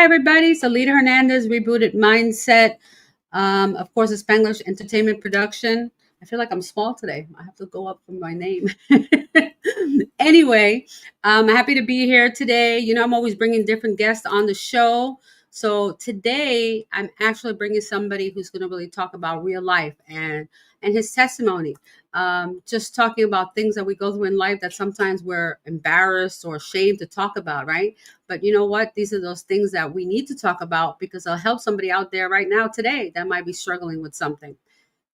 Hi, everybody. It's Alida Hernandez, Rebooted Mindset. Of course, it's Spanglish Entertainment Production. I feel like I'm small today. I have to go up from my name. Anyway, I'm happy to be here today. You know, I'm always bringing different guests on the show. So today, I'm actually bringing somebody who's going to really talk about real life and his testimony. Just talking about things that we go through in life that sometimes we're embarrassed or ashamed to talk about, right? But you know what? These are those things that we need to talk about because they'll help somebody out there right now today that might be struggling with something.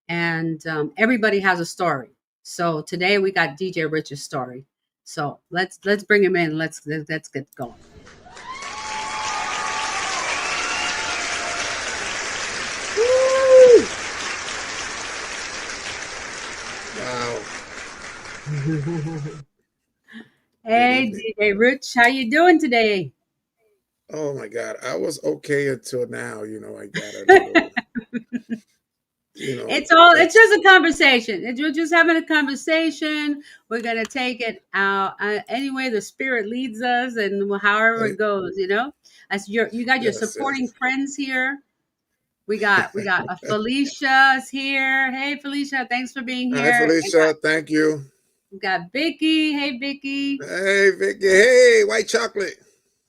And everybody has a story. So today we got DJ Rich's story. So let's bring him in. Let's get going. Woo! Wow. Hey, DJ Rich, how you doing today? Oh my God. I was okay until now. I got a little, It's just a conversation. We're just having a conversation. We're gonna take it out anyway the spirit leads us, and however it goes. You know, as you got your yes, supporting yes. friends here. We got Felicia's here. Hey, Felicia, thanks for being Hi, here. And Felicia. Thank you. we got Vicky. Hey, Vicky. Hey, Vicky. Hey, white chocolate.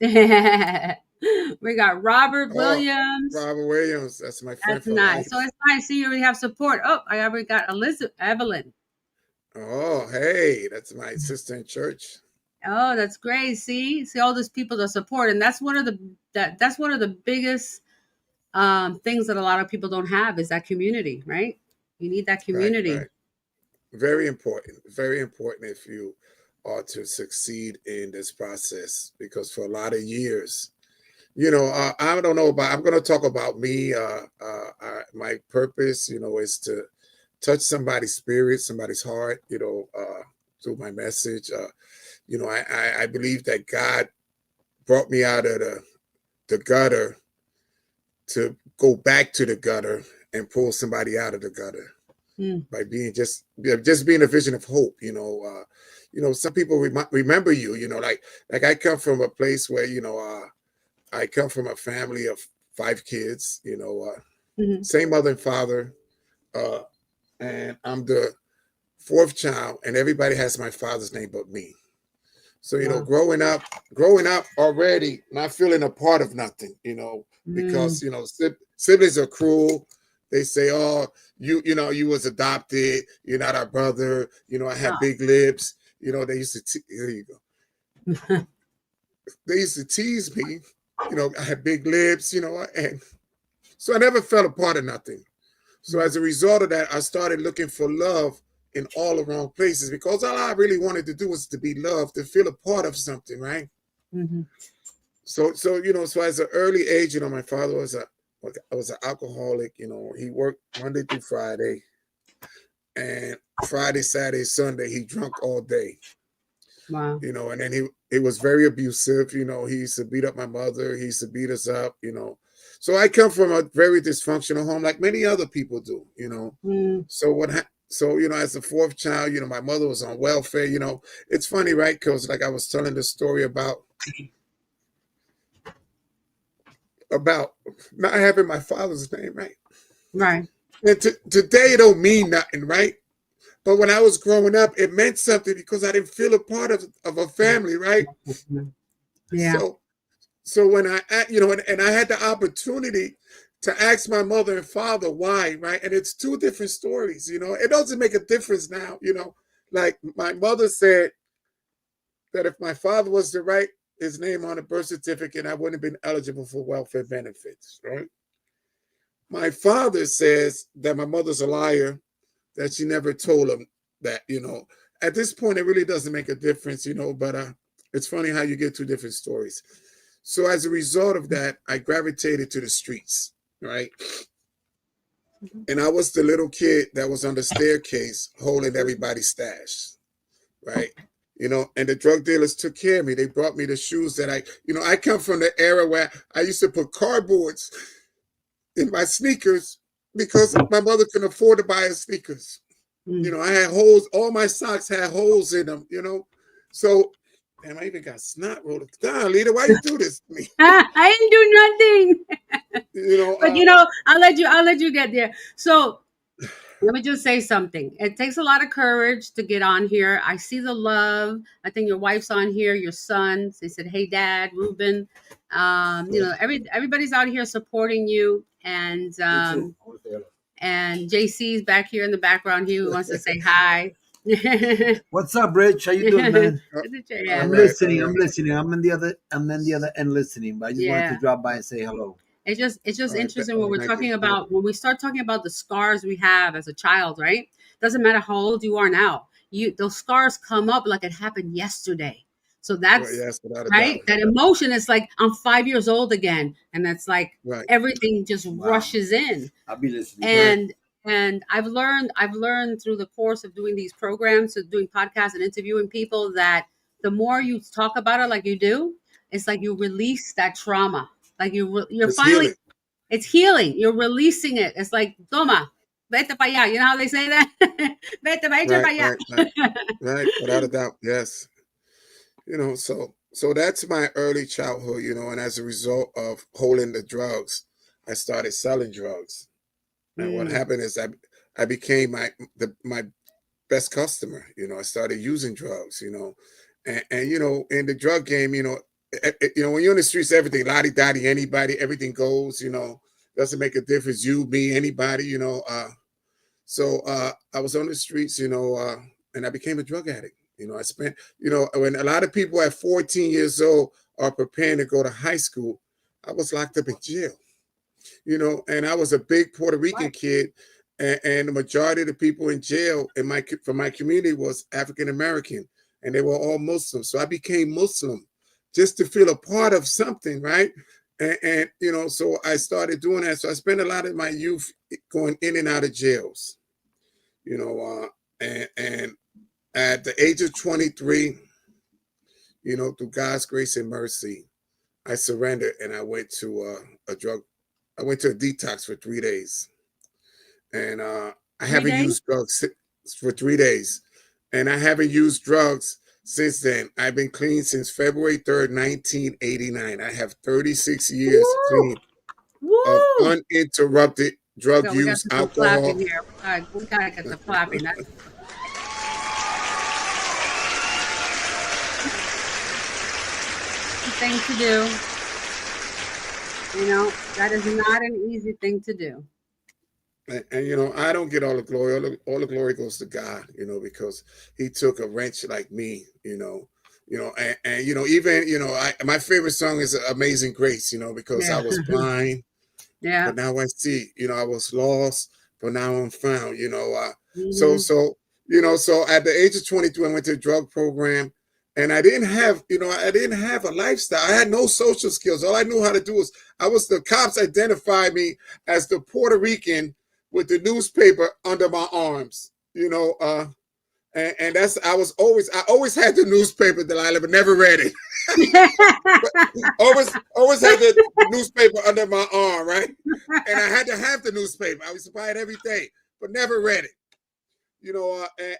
We got Robert Oh, Williams. Robert Williams. That's my friend That's for nice. So life. it's nice. See, you already have support. Oh, I already got Elizabeth Evelyn. Oh, hey, that's my sister in church. Oh, that's great. See all these people that support, and that's that's one of the biggest things that a lot of people don't have is that community, right? You need that Right, community. right. Very important. Very important if you are to succeed in this process because for a lot of years, I don't know about, I'm going to talk about me. My purpose, is to touch somebody's spirit, somebody's heart, through my message. I believe that God brought me out of the gutter to go back to the gutter and pull somebody out of the gutter Mm. by being just being a vision of hope. Some people remember you. Like I come from a place where I come from a family of 5 kids. Hmm. Same mother and father, uh, and I'm the fourth child, and everybody has my father's name but me. So Wow. growing up already, not feeling a part of nothing, Mm. because siblings are cruel. They say, "Oh, you was adopted. You're not our brother." I have Oh. big lips. They used to here you go. They used to tease me. I had big lips. And so I never felt a part of nothing. So as a result of that, I started looking for love in all the wrong places because all I really wanted to do was to be loved, to feel a part of something, right? Hmm. So as an early age, my father was an alcoholic. He worked Monday through Friday, and Friday, Saturday, Sunday, he drunk all day. Wow. And then he was very abusive. He used to beat up my mother. He used to beat us up. So I come from a very dysfunctional home, like many other people do. Mm. So as the fourth child, my mother was on welfare. It's funny, right? Because like I was telling the story about not having my father's name, right? Right. And today it don't mean nothing, right? But when I was growing up, it meant something because I didn't feel a part of a family, right? Yeah. So when and I had the opportunity to ask my mother and father why, right? And it's two different stories. It doesn't make a difference now. Like my mother said that if my father was to write his name on a birth certificate, I wouldn't have been eligible for welfare benefits, right? My father says that my mother's a liar, that she never told him that. At this point, it really doesn't make a difference, but it's funny how you get two different stories. So as a result of that, I gravitated to the streets, right? And I was the little kid that was on the staircase holding everybody's stash, right? And the drug dealers took care of me. They brought me the shoes that I come from the era where I used to put cardboards in my sneakers because my mother couldn't afford to buy us sneakers. Mm. I had holes, all my socks had holes in them. So Damn, I even got snot rolled down. Alida, why you do this to me? I didn't do nothing. You know, But I'll let you get there. So let me just say something. It takes a lot of courage to get on here. I see the love. I think your wife's on here, your sons. They said, "Hey, Dad, Ruben." Everybody's out here supporting you, me too. and JC's back here in the background. He wants to say hi. What's up, Rich? How you doing, man? All I'm right, all listening. I'm right. listening. I'm in the other end listening, but I just wanted to Yeah. drop by and say hello. It's just All right, interesting when we're thank you. talking about when we start talking about the scars we have as a child, right? Doesn't matter how old you are now. Those scars come up like it happened yesterday. So Well, that's yes, without a doubt. right. That emotion is like I'm 5 years old again, and that's like Right, everything just Wow. rushes in. I'll be listening. right. And I've learned through the course of doing these programs, of doing podcasts and interviewing people, that the more you talk about it like you do, it's like you release that trauma. Like you're It's finally, healing. it's healing. You're releasing it. It's like, toma, vete para allá. You know how they say that? Vete, vete Right, para right, right, allá. right. Without a doubt. Yes. So that's my early childhood, and as a result of holding the drugs, I started selling drugs. And what Mm, happened is I became my best customer. I started using drugs, and in the drug game, when you're in the streets, everything, lottie dottie, anybody, everything goes, doesn't make a difference. You, me, anybody, So I was on the streets, and I became a drug addict. I spent, when a lot of people at 14 years old are preparing to go to high school, I was locked up in jail, and I was a big Puerto Rican right. kid, and the majority of the people in jail from my community was African American, and they were all Muslim. So I became Muslim just to feel a part of something, right? And so I started doing that. So I spent a lot of my youth going in and out of jails, you know, and at the age of 23, through God's grace and mercy, I surrendered and I went to a drug. I went to a detox for 3 days, and I Three haven't days. used drugs for 3 days, and I haven't used drugs since then. I've been clean since February 3rd, 1989. I have 36 years Woo! clean of Woo! uninterrupted drug We got use, to do some clapping alcohol. here. We gotta get some clapping. That's the thing to do. That is not an easy thing to do. And I don't get all the glory. All the glory goes to God, because He took a wrench like me, and even my favorite song is "Amazing Grace," because I Yeah. was blind, Yeah. but now I see. I was lost, but now I'm found. So Hmm. so so at the age of 22, I went to a drug program, and I didn't have a lifestyle. I had no social skills. All I knew how to do was the cops identified me as the Puerto Rican with the newspaper under my arms. And that's I always had the newspaper, Delilah, but never read it. But always had the newspaper under my arm, right? And I had to have the newspaper. I was to buy it every day, but never read it.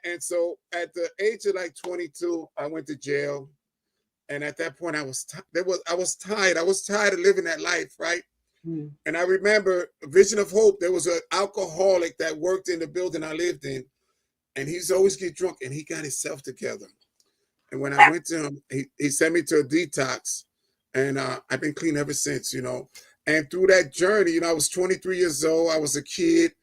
And so at the age of like 22, I went to jail, and at that point, I was tired. I was tired of living that life, right? Mm. And I remember Vision of Hope. There was an alcoholic that worked in the building I lived in, and he's always get drunk, and he got himself together. And when I went to him, he sent me to a detox, and I've been clean ever since. And through that journey, I was 23 years old. I was a kid.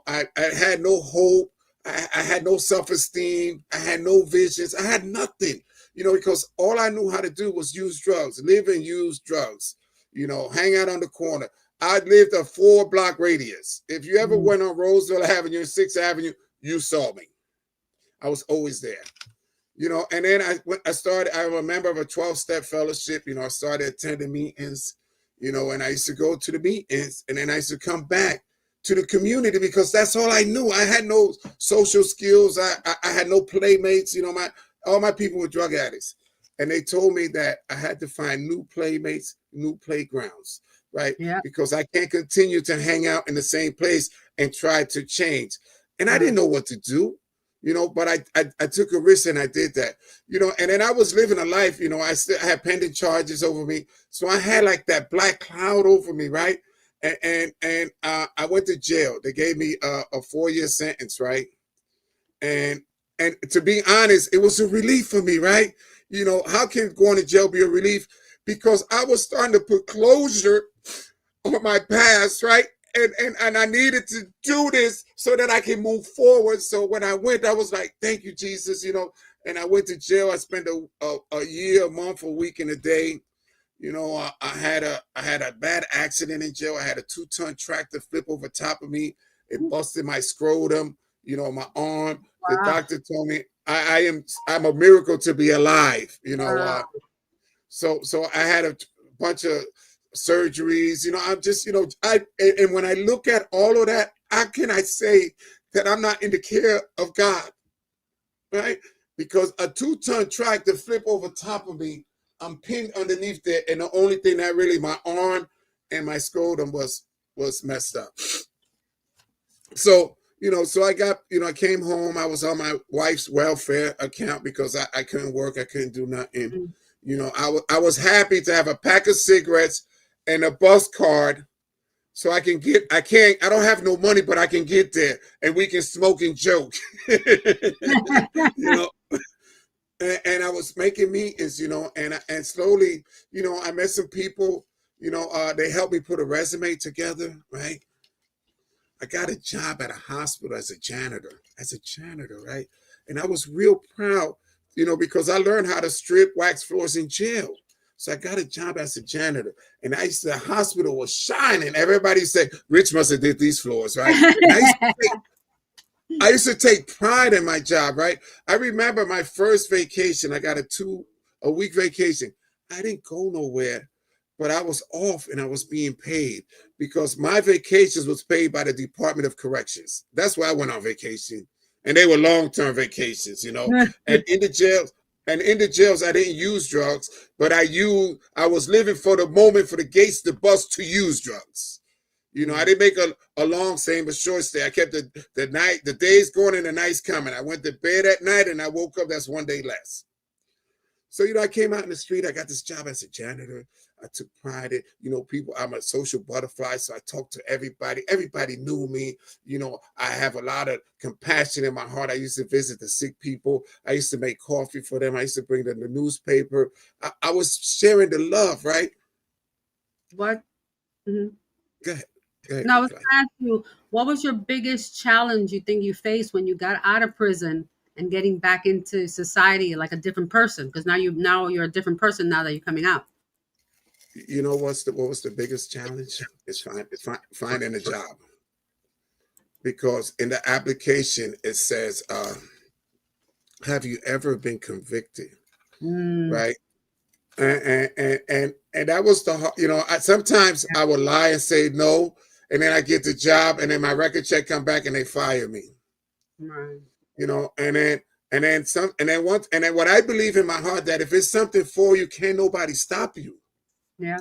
I had no hope. I had no self-esteem. I had no visions. I had nothing. Because all I knew how to do was use drugs, live and use drugs. Hang out on the corner. I lived a 4-block radius. If you ever Mm. went on Roseville Avenue and 6th Avenue, you saw me. I was always there. And then I started. I'm a member of a 12-step fellowship. I started attending meetings. And I used to go to the meetings, and then I used to come back to the community because that's all I knew. I had no social skills. I had no playmates. All my people were drug addicts, and they told me that I had to find new playmates, new playgrounds, right? Yeah. Because I can't continue to hang out in the same place and try to change. And I Uh, didn't know what to do. But I took a risk and I did that, and then I was living a life, I had pending charges over me. So I had like that black cloud over me, right? And I went to jail. They gave me a 4-year sentence, right? And and to be honest, it was a relief for me, right? How can going to jail be a relief? Because I was starting to put closure on my past, right? And I needed to do this so that I can move forward. So when I went, I was like, thank you, Jesus, And I went to jail. I spent a year, a month, a week, and a day. I had a bad accident in jail. I had a 2-ton tractor flip over top of me. It busted my scrotum, my arm. The Wow. doctor told me I'm a miracle to be alive. Wow. So I had a bunch of surgeries. I'm just, and when I look at all of that, how can I say that I'm not in the care of God, right? Because a 2-ton tractor flip over top of me, I'm pinned underneath there, and the only thing that really my arm and my scrotum was messed up. So I got, I came home. I was on my wife's welfare account because I couldn't work. I couldn't do nothing. Mm. I was happy to have a pack of cigarettes and a bus card so I don't have no money, but I can get there and we can smoke and joke. you know, and I was making meetings, and slowly, I met some people, they helped me put a resume together, right? I got a job at a hospital as a janitor, right? And I was real proud, because I learned how to strip wax floors in jail. So I got a job as a janitor. And the hospital was shining. Everybody said, Rich must have did these floors, right? And I used to take pride in my job, right? I remember my first vacation. I got a week vacation. I didn't go nowhere, but I was off and I was being paid because my vacations was paid by the Department of Corrections. That's why I went on vacation. And they were long-term vacations, And in the jails, I didn't use drugs, but I was living for the moment for the gates, the bus to use drugs. I didn't make a long stay, but short stay. I kept the days going and the nights coming. I went to bed at night and I woke up. That's one day less. So, I came out in the street. I got this job as a janitor. I took pride in, people. I'm a social butterfly. So I talked to everybody. Everybody knew me. I have a lot of compassion in my heart. I used to visit the sick people. I used to make coffee for them. I used to bring them the newspaper. I was sharing the love, right? What? Mm-hmm. Go ahead. Go ahead. Now, I was going to ask you, what was your biggest challenge you think you faced when you got out of prison and getting back into society like a different person? Because now you're a different person now that you're coming out. What was the biggest challenge? It's finding a job. Because in the application it says, have you ever been convicted? Right. And that was sometimes I would lie and say no, and then I get the job and then my record check come back and they fire me. Right. And then what I believe in my heart, that if it's something for you, can't nobody stop you. Yeah.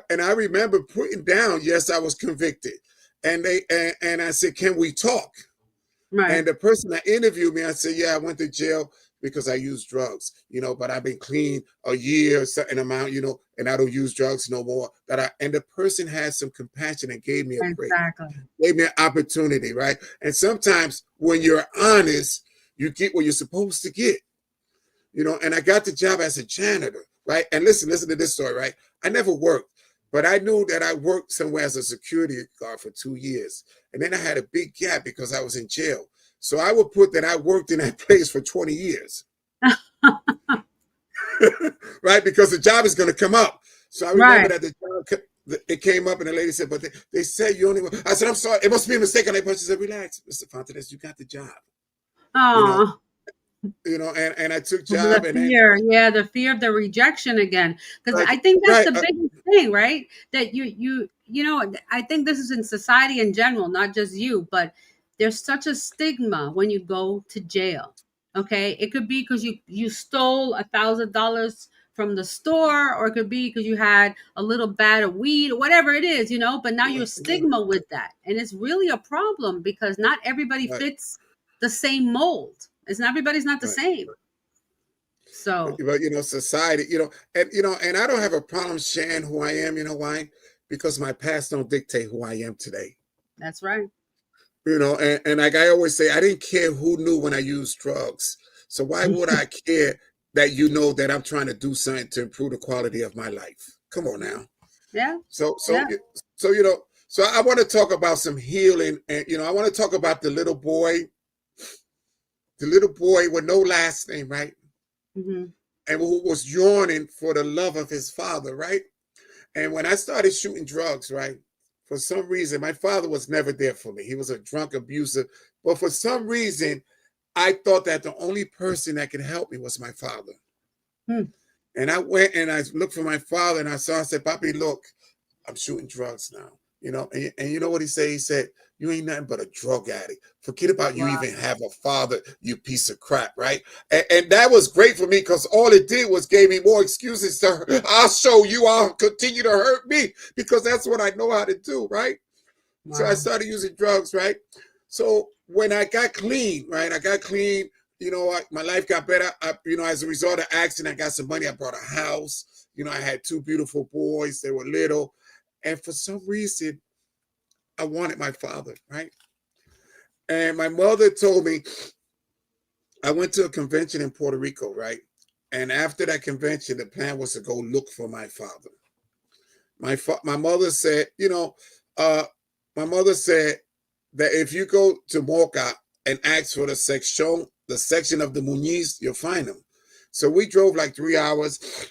And I remember putting down, yes, I was convicted. And I said, can we talk? Right. And the person that interviewed me, I said, yeah, I went to jail because I used drugs, but I've been clean a year, a certain amount, and I don't use drugs no more. And the person had some compassion and gave me a break, Exactly. gave me an opportunity, right? And sometimes when you're honest, you get what you're supposed to get, and I got the job as a janitor, right? And listen to this story, right? I never worked, but I knew that I worked somewhere as a security guard for 2 years. And then I had a big gap because I was in jail. So I would put that I worked in that place for 20 years. Right? Because the job is going to come up. So I remember that the job, it came up and the lady said, but they said you only work. I said, I'm sorry. It must be a mistake on their part. She said, relax, Mr. Fontanez, you got the job. Oh. And I took job the fear, the fear of the rejection again, because I think that's the biggest thing, right? That I think this is in society in general, not just you, but there's such a stigma when you go to jail. Okay, it could be because you stole $1,000 from the store, or it could be because you had a little bag of weed, or whatever it is, but now you're stigma with that, and it's really a problem because not everybody fits the same mold. It's not, everybody's not the Right. same. So But society, and I don't have a problem sharing who I am. You know why? Because my past don't dictate who I am today. that's right. And like I always say, I didn't care who knew when I used drugs. So why would I care that that I'm trying to do something to improve the quality of my life? Come on now. Yeah. So Yeah. so I want to talk about some healing, and I want to talk about the little boy with no last name, right? Hmm. And who was yearning for the love of his father, right? And when I started shooting drugs, right, for some reason, my father was never there for me. He was a drunk abuser. But for some reason, I thought that the only person that could help me was my father. Hmm. And I went and I looked for my father, and I said, Papi, look, I'm shooting drugs now. And you know what he said? He said, you ain't nothing but a drug addict. Forget about you Wow. even have a father, you piece of crap, right? And that was great for me, because all it did was gave me more excuses to, I'll show you, I'll continue to hurt me, because that's what I know how to do, right? So I Wow. started using drugs, right? So when I got clean, right, my life got better. As a result of accident, I got some money. I bought a house. I had two beautiful boys. They were little. And for some reason, I wanted my father, right? And my mother told me, I went to a convention in Puerto Rico, right? And after that convention, the plan was to go look for my father. My mother said, uh, my mother said that if you go to Mocha and ask for the section of the Muniz, you'll find him. So we drove like 3 hours.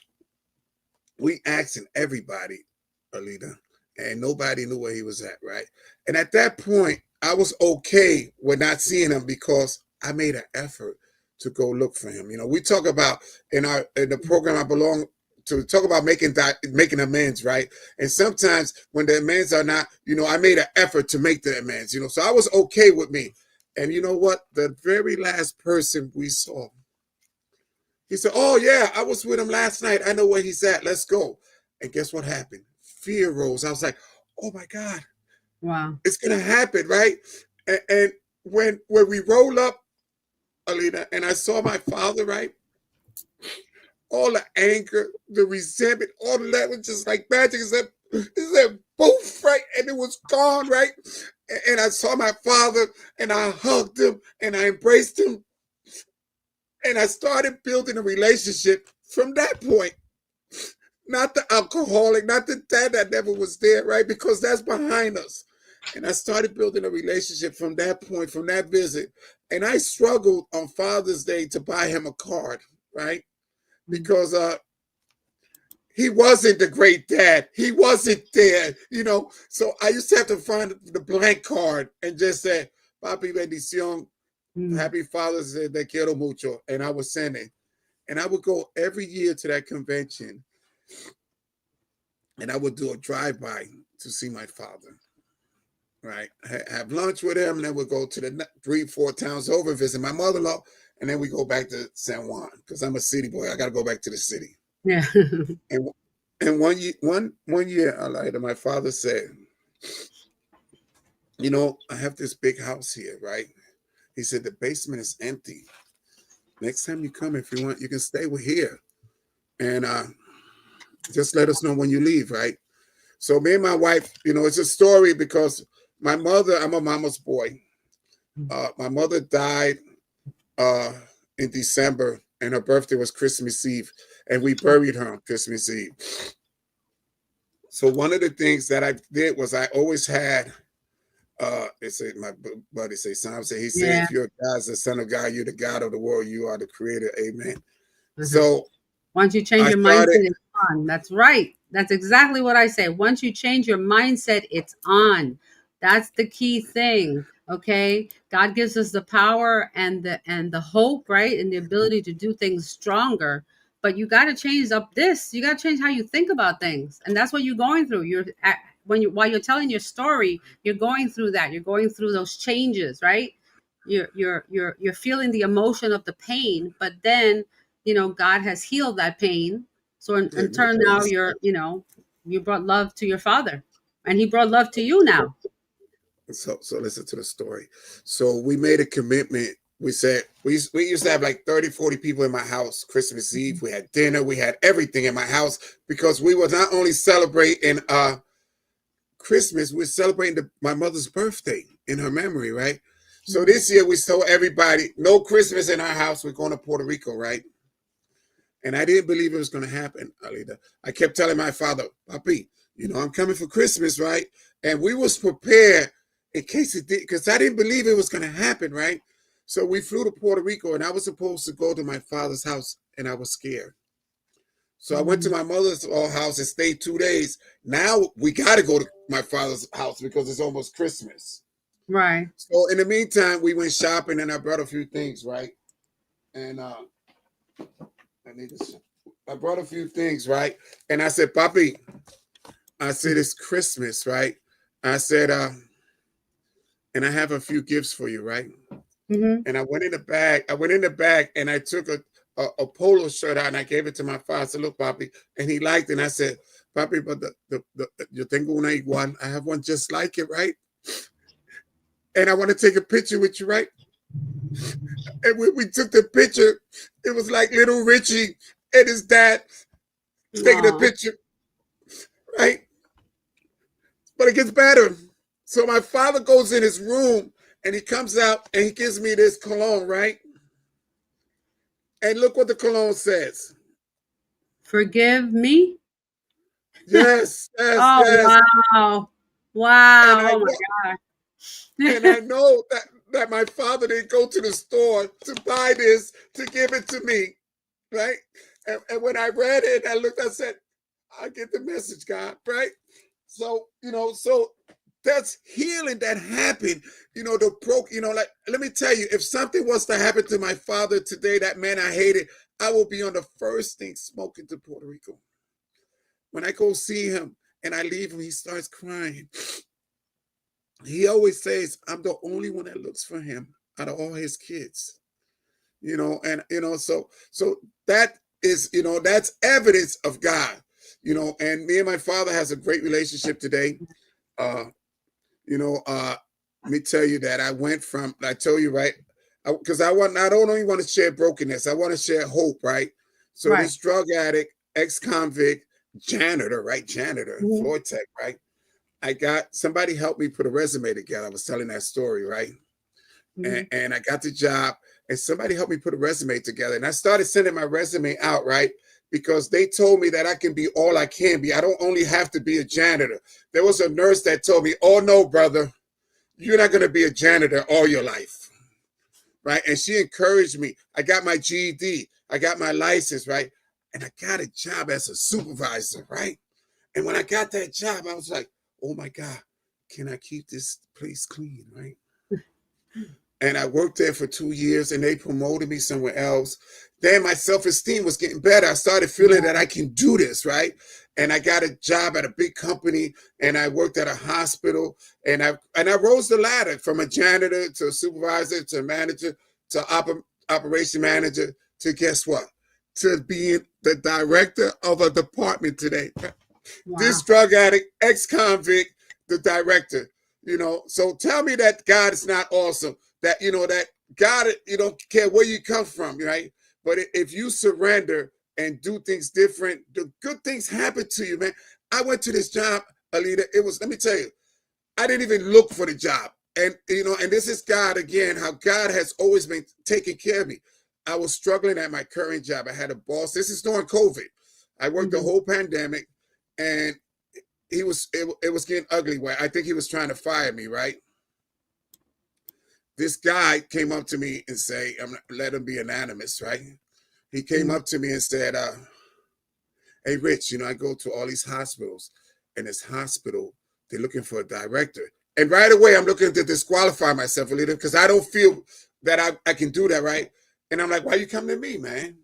We asking everybody, Alida, and nobody knew where he was at, right? And at that point, I was okay with not seeing him, because I made an effort to go look for him. We talk about in the program I belong to, talk about making amends, right? And sometimes when the amends are not, I made an effort to make the amends, so I was okay with me. And you know what? The very last person we saw, he said, "Oh yeah, I was with him last night. I know where he's at. Let's go." And guess what happened? Fear rose. I was like, "Oh my God, Wow. it's gonna happen, right?" And when we roll up, Alina, and I saw my father, right, all the anger, the resentment, all of that was just like magic. It said poof, right, and it was gone, right. And I saw my father, and I hugged him, and I embraced him, and I started building a relationship from that point. Not the alcoholic, not the dad that never was there, right? Because that's behind us. And I started building a relationship from that point, from that visit. And I struggled on Father's Day to buy him a card, right? Because he wasn't the great dad. He wasn't there. So I used to have to find the blank card and just say, Papi bendición, Mm. happy Father's Day, te quiero mucho. And I was sending. And I would go every year to that convention, and I would do a drive-by to see my father, right? Have lunch with him, and then we'd go to the 3, 4 towns over, visit my mother-in-law, and then we go back to San Juan, because I'm a city boy. I got to go back to the city. Yeah. And and one year, Alida, my father said, I have this big house here, right? He said, the basement is empty. Next time you come, if you want, you can stay with here. And just let us know when you leave, right? So me and my wife, it's a story, because my mother, I'm a mama's boy. My mother died uh, in December, and her birthday was Christmas Eve, and we buried her on Christmas Eve. So one of the things that I did was I always had, they say, my buddy say, son, he said, Yeah. if you're God's the son of God, you're the God of the world, you are the creator. Amen. Uh-huh. So Once you change I your mindset, started, it's on. That's right. That's exactly what I say. Once you change your mindset, it's on. That's the key thing. Okay. God gives us the power and the hope, right? And the ability to do things stronger. But you got to change up this. You got to change how you think about things. And that's what you're going through. While you're telling your story, you're going through that. You're going through those changes, right? You're feeling the emotion of the pain, but then God has healed that pain. So in Amen, turn, now praise. you brought love to your father, and he brought love to you now. So listen to the story. So we made a commitment. We said we used to have like 30, 40 people in my house Christmas Eve. We had dinner, we had everything in my house because we were not only celebrating Christmas, we're celebrating my mother's birthday in her memory, right? So this year we told everybody, no Christmas in our house. We're going to Puerto Rico, right? And I didn't believe it was going to happen, Alida. I kept telling my father, Papi, I'm coming for Christmas, right? And we was prepared in case it did, because I didn't believe it was going to happen, right? So we flew to Puerto Rico, and I was supposed to go to my father's house, and I was scared. So I went to my mother's house and stayed 2 days. Now we got to go to my father's house because it's almost Christmas. Right. So in the meantime, we went shopping, and I brought a few things, right? And I brought a few things, right? And I said, Papi, I said, it's Christmas, right? I said, and I have a few gifts for you, right? And I went in the bag and I took a polo shirt out and I gave it to my father. I said, look, Papi. And he liked it. And I said, Papi, but yo tengo una igual. I have one just like it, right? And I want to take a picture with you, right? And when we took the picture, it was like little Richie and his dad taking a picture, right? But it gets better. So my father goes in his room and he comes out and he gives me this cologne, right? And look what the cologne says. Forgive me. Yes, yes, Oh, yes. wow. Wow. And I Oh know, my and God. I know that my father didn't go to the store to buy this to give it to me, right? And when I read it, I looked, I said, I get the message, God, right? So, so that's healing that happened. Like, let me tell you, if something was to happen to my father today, that man I hated, I will be on the first thing smoking to Puerto Rico. When I go see him and I leave him, he starts crying. He always says, I'm the only one that looks for him out of all his kids. So that is, that's evidence of God. And me and my father has a great relationship today. Uh, let me tell you that I told you, right? Because I don't only want to share brokenness, I want to share hope, right? So Right. this drug addict, ex-convict, janitor, right? Janitor, floor tech, right? I got somebody helped me put a resume together. I was telling that story, right? And I got the job, and somebody helped me put a resume together. And I started sending my resume out, right? Because they told me that I can be all I can be. I don't only have to be a janitor. There was a nurse that told me, oh, no, brother, you're not going to be a janitor all your life, right? And she encouraged me. I got my GED. I got my license, right? And I got a job as a supervisor, right? And when I got that job, I was like, oh, my God, can I keep this place clean, right? And I worked there for 2 years and they promoted me somewhere else. Then my self-esteem was getting better. I started feeling that I can do this, right? And I got a job at a big company and I worked at a hospital and I rose the ladder from a janitor to a supervisor to a manager to operation manager to guess what? To being the director of a department today. Wow. This drug addict, ex-convict, the director. So tell me that God is not awesome. That that God, you don't care where you come from, right? But if you surrender and do things different, the good things happen to you, man. I went to this job, Alida. Let me tell you, I didn't even look for the job. And and this is God again, how God has always been taking care of me. I was struggling at my current job. I had a boss. This is during COVID. I worked the whole pandemic, and it was getting ugly. Where I think he was trying to fire me, right? This guy came up to me and say, let him be anonymous, right? He came up to me and said, hey, Rich, I go to all these hospitals, and this hospital, they're looking for a director. And right away, I'm looking to disqualify myself a little because I don't feel that I can do that, right? And I'm like, why you come to me, man?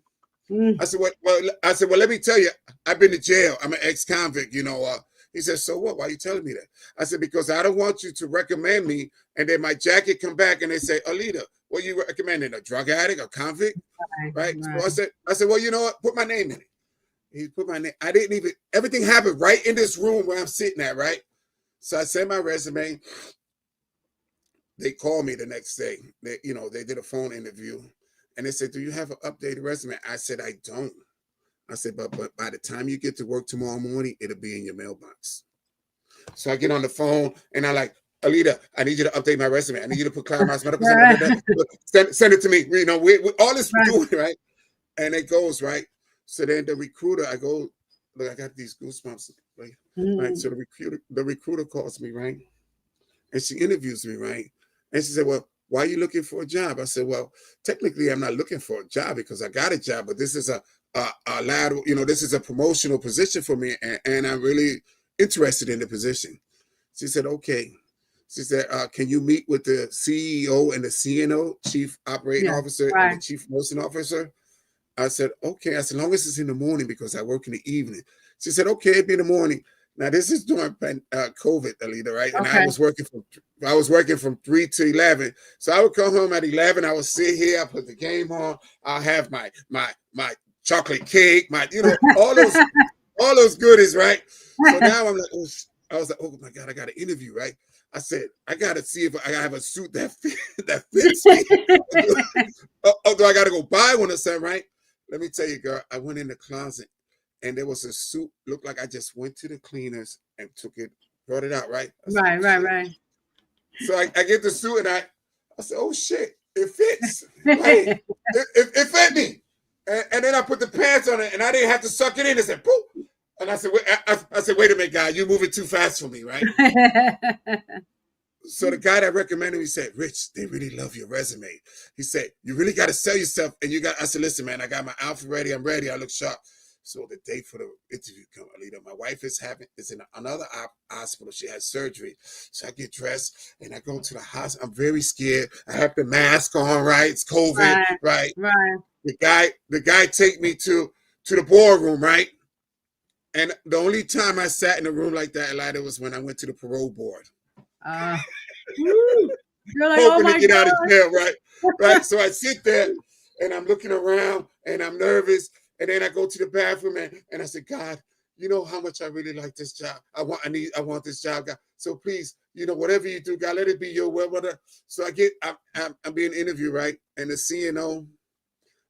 I said, well, let me tell you, I've been to jail. I'm an ex-convict, He said, so what? Why are you telling me that? I said, because I don't want you to recommend me and then my jacket come back and they say, Alida, what are you recommending? A drug addict, a convict? Right? So I said, well, you know what? Put my name in it. He put my name. Everything happened right in this room where I'm sitting at, right? So I sent my resume. they called me the next day. They did a phone interview, and they said, "Do you have an updated resume?" I said, "I don't." I said, "But by the time you get to work tomorrow morning, it'll be in your mailbox." So I get on the phone and I like, "Alida, I need you to update my resume. I need you to put Claremont medical center. Send it to me. We all this we're doing, right?" And it goes, right. So then the recruiter, I go, look, I got these goosebumps, right? Right. So the recruiter calls me, right? And she interviews me, right? And she said, "Well, why are you looking for a job?" I said, "Well, technically I'm not looking for a job because I got a job, but this is a lateral, this is a promotional position for me, and I'm really interested in the position." She said, "Okay." She said, "Can you meet with the CEO and the CNO, Chief Operating Officer, and the Chief Nursing Officer?" I said, "Okay." I said, "As long as it's in the morning because I work in the evening." She said, "Okay, it'll be in the morning." Now this is during COVID, Alida, right? And I was working from 3 to 11. So I would come home at 11. I would sit here. I put the game on. I'll have my chocolate cake, all those goodies, right? So now I'm like, I was like, "Oh my God, I got an interview, right?" I said, "I got to see if I have a suit that fits me. Although I got to go buy one or something, right?" Let me tell you, girl, I went in the closet and there was a suit, looked like I just went to the cleaners and brought it out, right? Said, right. So I get the suit and I said, "Oh shit, it fits, right? It fit me." And then I put the pants on it and I didn't have to suck it in. It said, "Boop." And I said, I said, "Wait a minute, guy, you're moving too fast for me, right?" So the guy that recommended me said, "Rich, they really love your resume." He said, "You really got to sell yourself." And I said, "Listen, man, I got my outfit ready. I'm ready. I look sharp." So the date for the interview come, Alida. My wife is in another hospital. She had surgery. So I get dressed and I go to the hospital. I'm very scared. I have the mask on, right? It's COVID, right? The guy take me to the boardroom, right? And the only time I sat in a room like that, Alida, was when I went to the parole board. You're like, hoping to get out of jail, right? Right. So I sit there and I'm looking around and I'm nervous. And then I go to the bathroom and I said, "God, you know how much I really like this job. I want this job, God. So please, whatever you do, God, let it be your will." So I'm being interviewed, right? And the CNO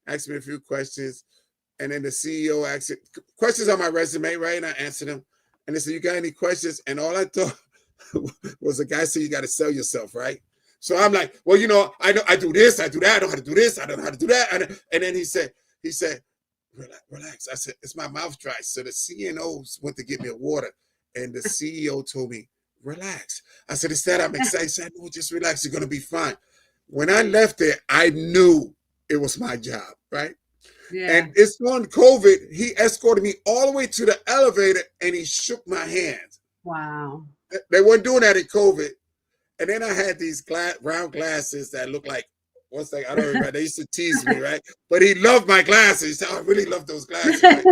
asked me a few questions. And then the CEO asked questions on my resume, right? And I answered them. And they said, "You got any questions?" And all I thought was the guy said, "You got to sell yourself," right? So I'm like, "Well, I know I do this, I do that, I know how to do this, I don't know how to do that." And then he said, "Relax." I said, "It's my mouth dry." So the CNOs went to get me a water, and the CEO told me, "Relax." I said, "Instead, I'm excited." He said, "No, just relax. You're gonna be fine." When I left there, I knew it was my job, right? Yeah. And it's on COVID. He escorted me all the way to the elevator, and he shook my hand. Wow. They weren't doing that in COVID. And then I had these round glasses that look like, I don't remember. They used to tease me, right? But he loved my glasses. He said, "I really love those glasses." Right?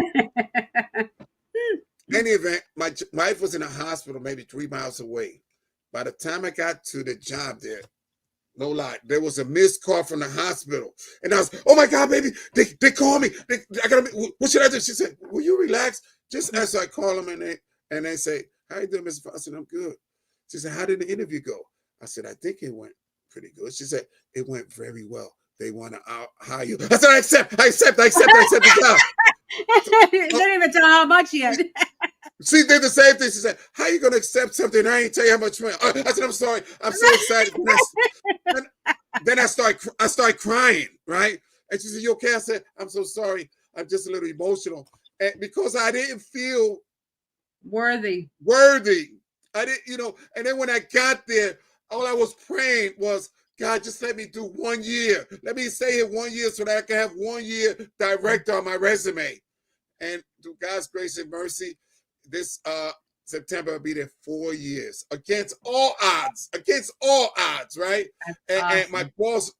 Any event, my wife was in a hospital maybe 3 miles away. By the time I got to the job there, no lie, there was a missed call from the hospital. And I was, "Oh my God, baby, they call me. What should I do?" She said, "Will you relax?" Just as I call them and they say, "How you doing, Mr. Fox?" And I'm good. She said, "How did the interview go?" I said, "I think it went pretty good." She said, "It went very well. They want to hire you." I said, I accept the job. They didn't even tell how much yet. She did the same thing. She said, "How are you going to accept something? I ain't tell you how much money." I said, "I'm sorry. I'm so excited." Then I start crying, right? And she said, "You okay?" I said, "I'm so sorry. I'm just a little emotional." And because I didn't feel worthy. I didn't, and then when I got there, all I was praying was, "God, just let me do 1 year. Let me stay here 1 year so that I can have 1 year direct on my resume." And through God's grace and mercy, this September will be there 4 years against all odds, right? And my boss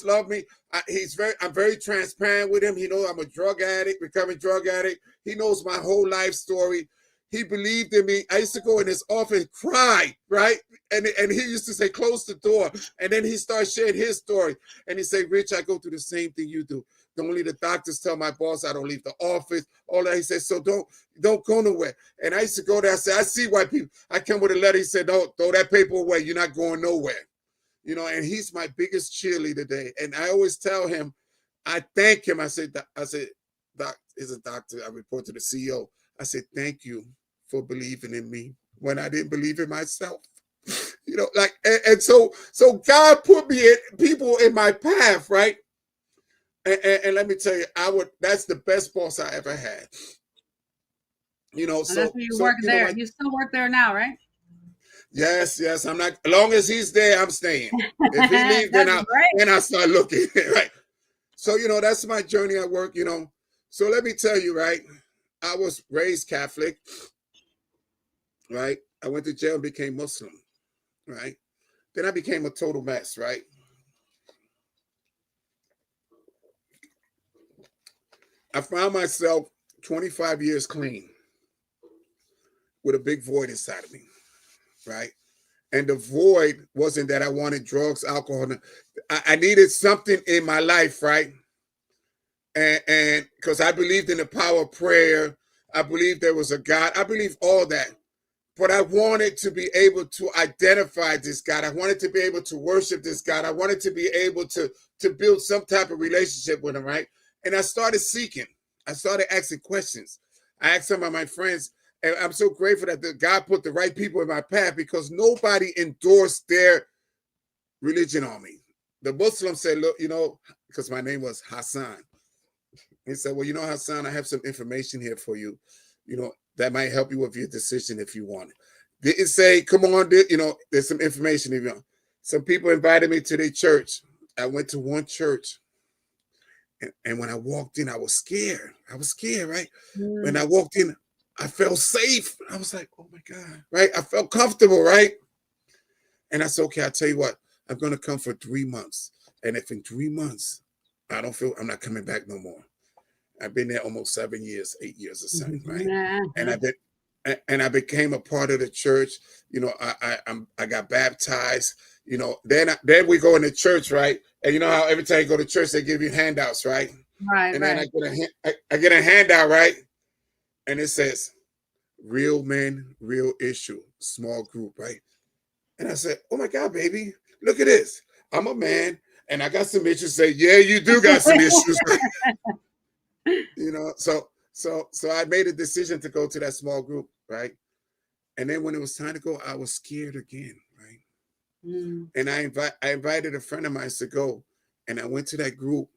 loved me. I'm very transparent with him. He knows I'm a recovering drug addict. He knows my whole life story. He believed in me. I used to go in his office and cry, right? And he used to say, "Close the door." And then he started sharing his story. And he said, "Rich, I go through the same thing you do. Only the doctors tell my boss I don't leave the office." All that. He said, "So don't go nowhere." And I used to go there. I said, "I see why people." I come with a letter. He said, "Don't throw that paper away. You're not going nowhere." and he's my biggest cheerleader today. And I always tell him, I thank him. I said, Doc is a doctor. I report to the CEO. I said, thank you for believing in me when I didn't believe in myself. And so God put me in people in my path, right? And let me tell you, that's the best boss I ever had. And that's where you work there. You still work there now, right? Yes. I'm not. As long as he's there, I'm staying. If he leaves, then I start looking. Right. So that's my journey at work. So let me tell you, right? I was raised Catholic. Right. I went to jail and became Muslim. Right. Then I became a total mess. Right. I found myself 25 years clean with a big void inside of me. Right. And the void wasn't that I wanted drugs, alcohol. I needed something in my life, right? And because I believed in the power of prayer, I believed there was a God. I believe all that. But I wanted to be able to identify this God. I wanted to be able to worship this God. I wanted to be able to build some type of relationship with him, right? And I started seeking. I started asking questions. I asked some of my friends, and I'm so grateful that God put the right people in my path, because nobody endorsed their religion on me. The Muslim said, look, because my name was Hassan. He said, well, Hassan, I have some information here for you, that might help you with your decision if you want it. Didn't say, come on, there's some information. Some people invited me to their church. I went to one church. And when I walked in, I was scared. Right? When I walked in, I felt safe. I was like, oh my God, right? I felt comfortable, right? And I said, okay, I'll tell you what, I'm going to come for 3 months. And if in 3 months, I'm not coming back no more. I've been there almost 7 years, 8 years or something, right? And I became a part of the church. I got baptized. Then we go into church, right? And you know how every time you go to church, they give you handouts, right? Right. And then I get a handout, right? And it says, real men, real issue, small group, right? And I said, oh my God, baby, look at this. I'm a man and I got some issues. Say, yeah, you do got some issues. So I made a decision to go to that small group, right? And then when it was time to go, I was scared again, right? And I invited a friend of mine to go, and I went to that group,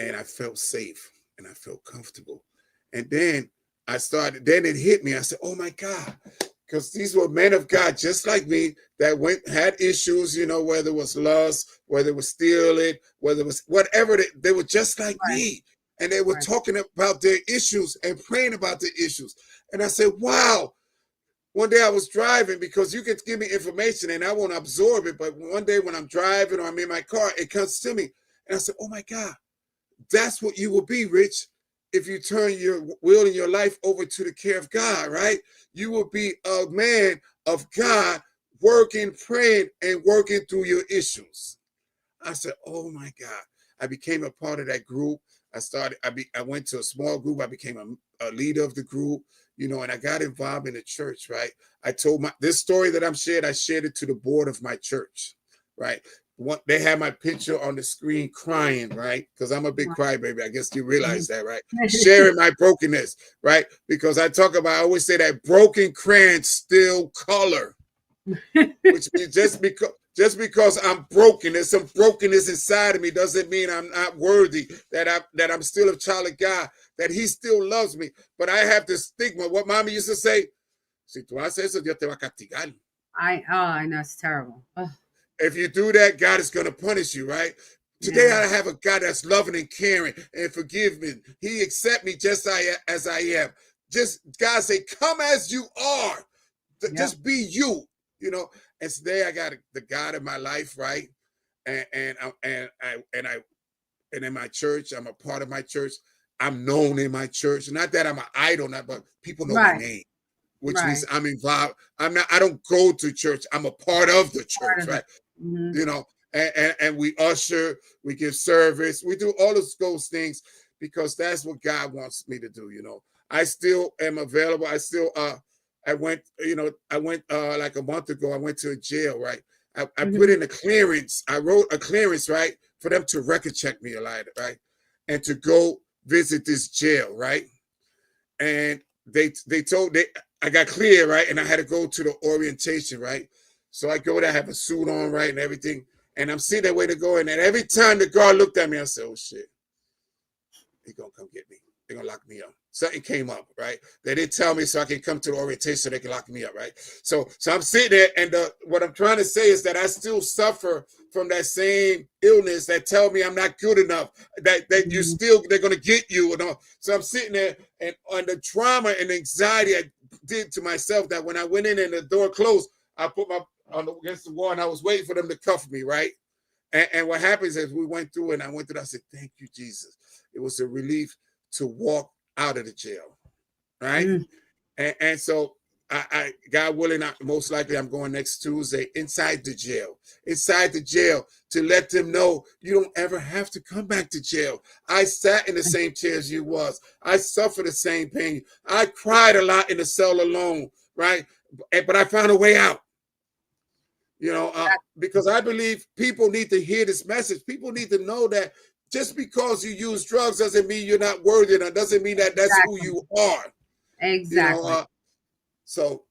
and I felt safe and I felt comfortable. And then then it hit me. I said, oh my God, because these were men of God just like me that had issues, whether it was lust, whether it was stealing, whether it was whatever, they were just like me. And they were talking about their issues and praying about their issues. And I said, wow. One day I was driving, because you can give me information and I won't absorb it. But one day when I'm driving or I'm in my car, it comes to me. And I said, oh my God, that's what you will be, Rich, if you turn your will and your life over to the care of God, right? You will be a man of God, working, praying, and working through your issues. I said, oh my God. I became a part of that group. I went to a small group. I became a leader of the group, and I got involved in the church, right? I told this story that I shared it to the board of my church, right? They had my picture on the screen crying, right? Because I'm a big crybaby. I guess you realize that, right? Sharing my brokenness, right? Because I always say that broken crayons still color, which means just because I'm broken, there's some brokenness inside of me, doesn't mean I'm not worthy, that I'm still a child of God, that he still loves me. But I have this stigma. What mommy used to say, si tú haces eso, Dios te va a castigar. I know, it's terrible. Ugh. If you do that, God is going to punish you, right? Today, I have a God that's loving and caring and forgiving. He accepts me just as I am. Just God say, come as you are. Just be you, And today I got the God in my life, right? And in my church, I'm a part of my church. I'm known in my church. Not that I'm an idol, but people know my name, which means I'm involved. I don't go to church. I'm a part of the church, right? And we usher, we give service, we do all of those things because that's what God wants me to do. I still am available. I went like a month ago, I went to a jail, right? I put Mhm. in a clearance. I wrote a clearance, right, for them to record check me, Alida, right, and to go visit this jail, right. And they told they I got clear, right, and I had to go to the orientation, right. So I go there, I have a suit on, right, and everything, and I'm sitting there waiting to go in. And every time the guard looked at me, I said, "Oh shit, he gonna come get me. They're gonna lock me up." Something came up, right? They didn't tell me so I can come to the orientation so they can lock me up, right? So I'm sitting there, and what I'm trying to say is that I still suffer from that same illness that tell me I'm not good enough, that you Mhm. still they're gonna get you and all. So I'm sitting there, and on the trauma and anxiety I did to myself, that when I went in and the door closed, I put my against the wall and I was waiting for them to cuff me, right? And what happens is we went through and I went through, I said, "Thank you, Jesus." It was a relief to walk out of the jail, right? Mm. And so God willing, most likely I'm going next Tuesday inside the jail to let them know you don't ever have to come back to jail. I sat in the same chair as you was. I suffered the same pain. I cried a lot in the cell alone, right? But I found a way out. Because I believe people need to hear this message. People need to know that just because you use drugs doesn't mean you're not worthy, and doesn't mean that that's who Exactly. you are. You know, Exactly. uh, so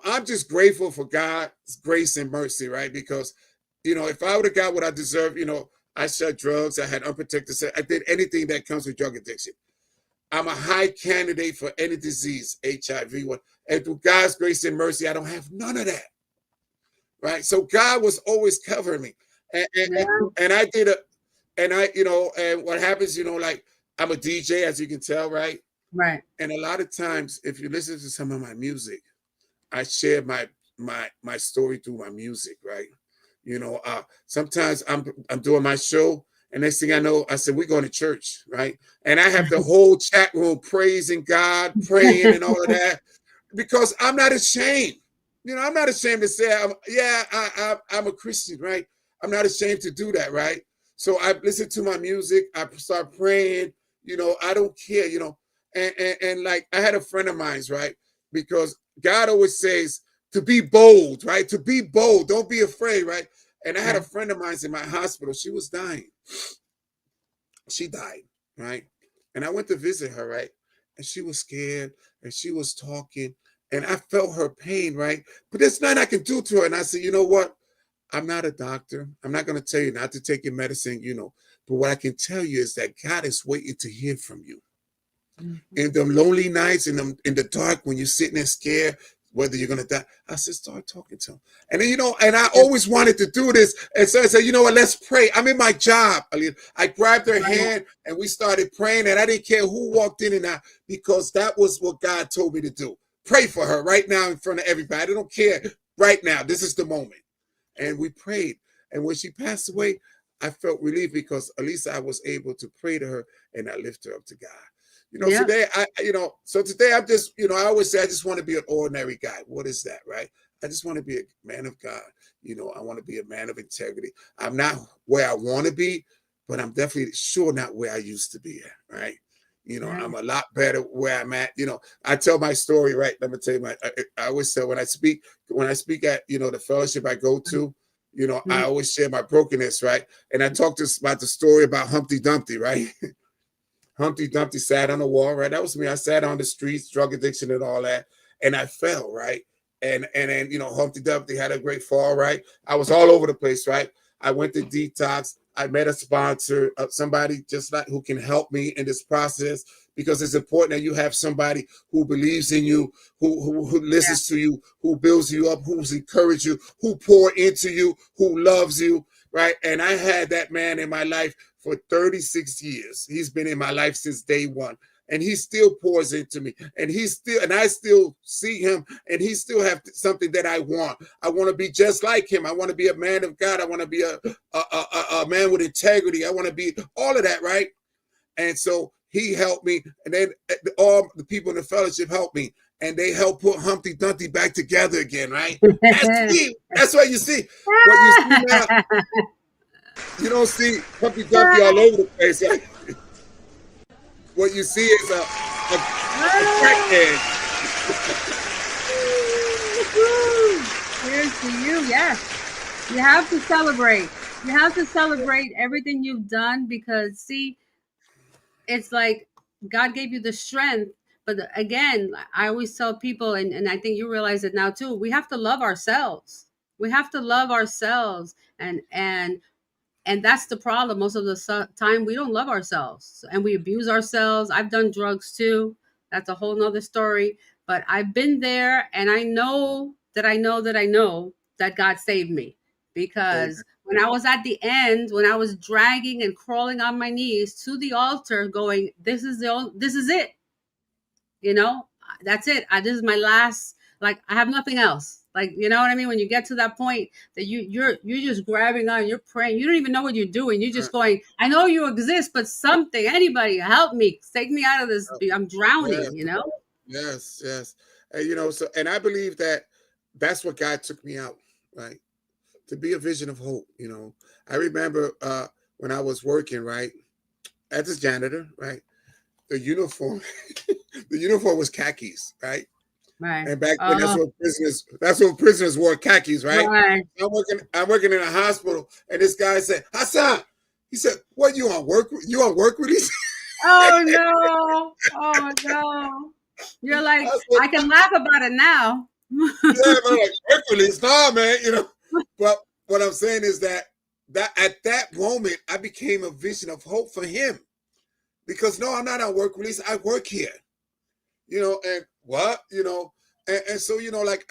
I'm just grateful for God's grace and mercy, right? Because if I would have got what I deserve, I shot drugs, I had unprotected sex, I did anything that comes with drug addiction. I'm a high candidate for any disease, HIV, what, and through God's grace and mercy, I don't have none of that. Right. So God was always covering me. And and, Yeah. and and I did a and I, and what happens, like I'm a DJ, as you can tell, right? Right. And a lot of times, if you listen to some of my music, I share my story through my music, right? Sometimes I'm doing my show, and next thing I know, I said, we're going to church, right? And I have the whole chat room praising God, praying and all of that, because I'm not ashamed. I'm not ashamed to say, I'm a Christian, right? I'm not ashamed to do that, right? So I listen to my music, I start praying, I don't care, and like I had a friend of mine's, right? Because God always says to be bold, right? To be bold, don't be afraid, right? And I had a Right. friend of mine's in my hospital. She was dying. She died, right? And I went to visit her, right? And she was scared and she was talking, and I felt her pain, right? But there's nothing I can do to her. And I said, you know what? I'm not a doctor. I'm not going to tell you not to take your medicine, but what I can tell you is that God is waiting to hear from you. Mhm. In them lonely nights, in the dark, when you're sitting there scared whether you're gonna die, I said, start talking to him. And then, and I Yeah. always wanted to do this. And so I said, you know what, let's pray. I'm in my job. I grabbed her Right. hand and we started praying, and I didn't care who walked in and out, because that was what God told me to do. Pray for her right now in front of everybody. I don't care. Right now, this is the moment. And we prayed. And when she passed away, I felt relief, because at least I was able to pray to her and I lift her up to God. Yeah. Today so today I'm just, I always say I just want to be an ordinary guy. What is that, right? I just want to be a man of God. I want to be a man of integrity. I'm not where I want to be, but I'm definitely sure not where I used to be at, right? Yeah. I'm a lot better where I'm at. I tell my story, right? Let me tell you I always say when I speak at, the fellowship I go to, I Mhm. always share my brokenness, right? And I talk about the story about Humpty Dumpty, right? Humpty Dumpty sat on the wall, right? That was me. I sat on the streets, drug addiction and all that, and I fell, right? And then Humpty Dumpty had a great fall, right? I was all over the place, right? I went to detox. I met a sponsor, somebody just like who can help me in this process, because it's important that you have somebody who believes in you, who Yeah. listens to you, who builds you up, who's encouraged you, who pour into you, who loves you, right? And I had that man in my life for 36 years. He's been in my life since day one. And he still pours into me. And I still see him, and he still have something that I want. I want to be just like him. I want to be a man of God. I want to be a man with integrity. I want to be all of that, right? And so he helped me. And then all the people in the fellowship helped me. And they helped put Humpty Dumpty back together again, right? That's me. That's what you see. What you see now, you don't see Humpty Dumpty all over the place. What you see is a crackhead. Cheers to you. Yes. You have to celebrate. You have to celebrate everything you've done because, see, it's like God gave you the strength. But again, I always tell people, and I think you realize it now too, we have to love ourselves. We have to love ourselves. And that's the problem. Most of the time we don't love ourselves and we abuse ourselves. I've done drugs too. That's a whole nother story. But I've been there, and I know that I know that I know that God saved me, Amen. because when I was at the end, when I was dragging and crawling on my knees to the altar going, this is it, you know, that's it. This is my last, like, I have nothing else. Like, you know what I mean? When you get to that point that you're just grabbing on, you're praying, you don't even know what you're doing. You're Uh, just going, I know you exist, but something, anybody help me, take me out of this. I'm yes, drowning, you know? yes, yes. And so, and I believe that that's what God took me out, right? To be a vision of hope. I remember when I was working, right, as a janitor, right, the uniform, the uniform was khakis, right? Right. And back then, Oh, that's what prisoners wore, khakis, right? right. I'm working in a hospital, and this guy said, Hassan, he said, "What, you on work? You on work release?" Oh no. Oh no. You're like, I said, I can laugh about it now. "Yeah, man, like work release, nah, man." But what I'm saying is that at that moment, I became a vision of hope for him, because no, I'm not on work release. I work here. And what, and so, like,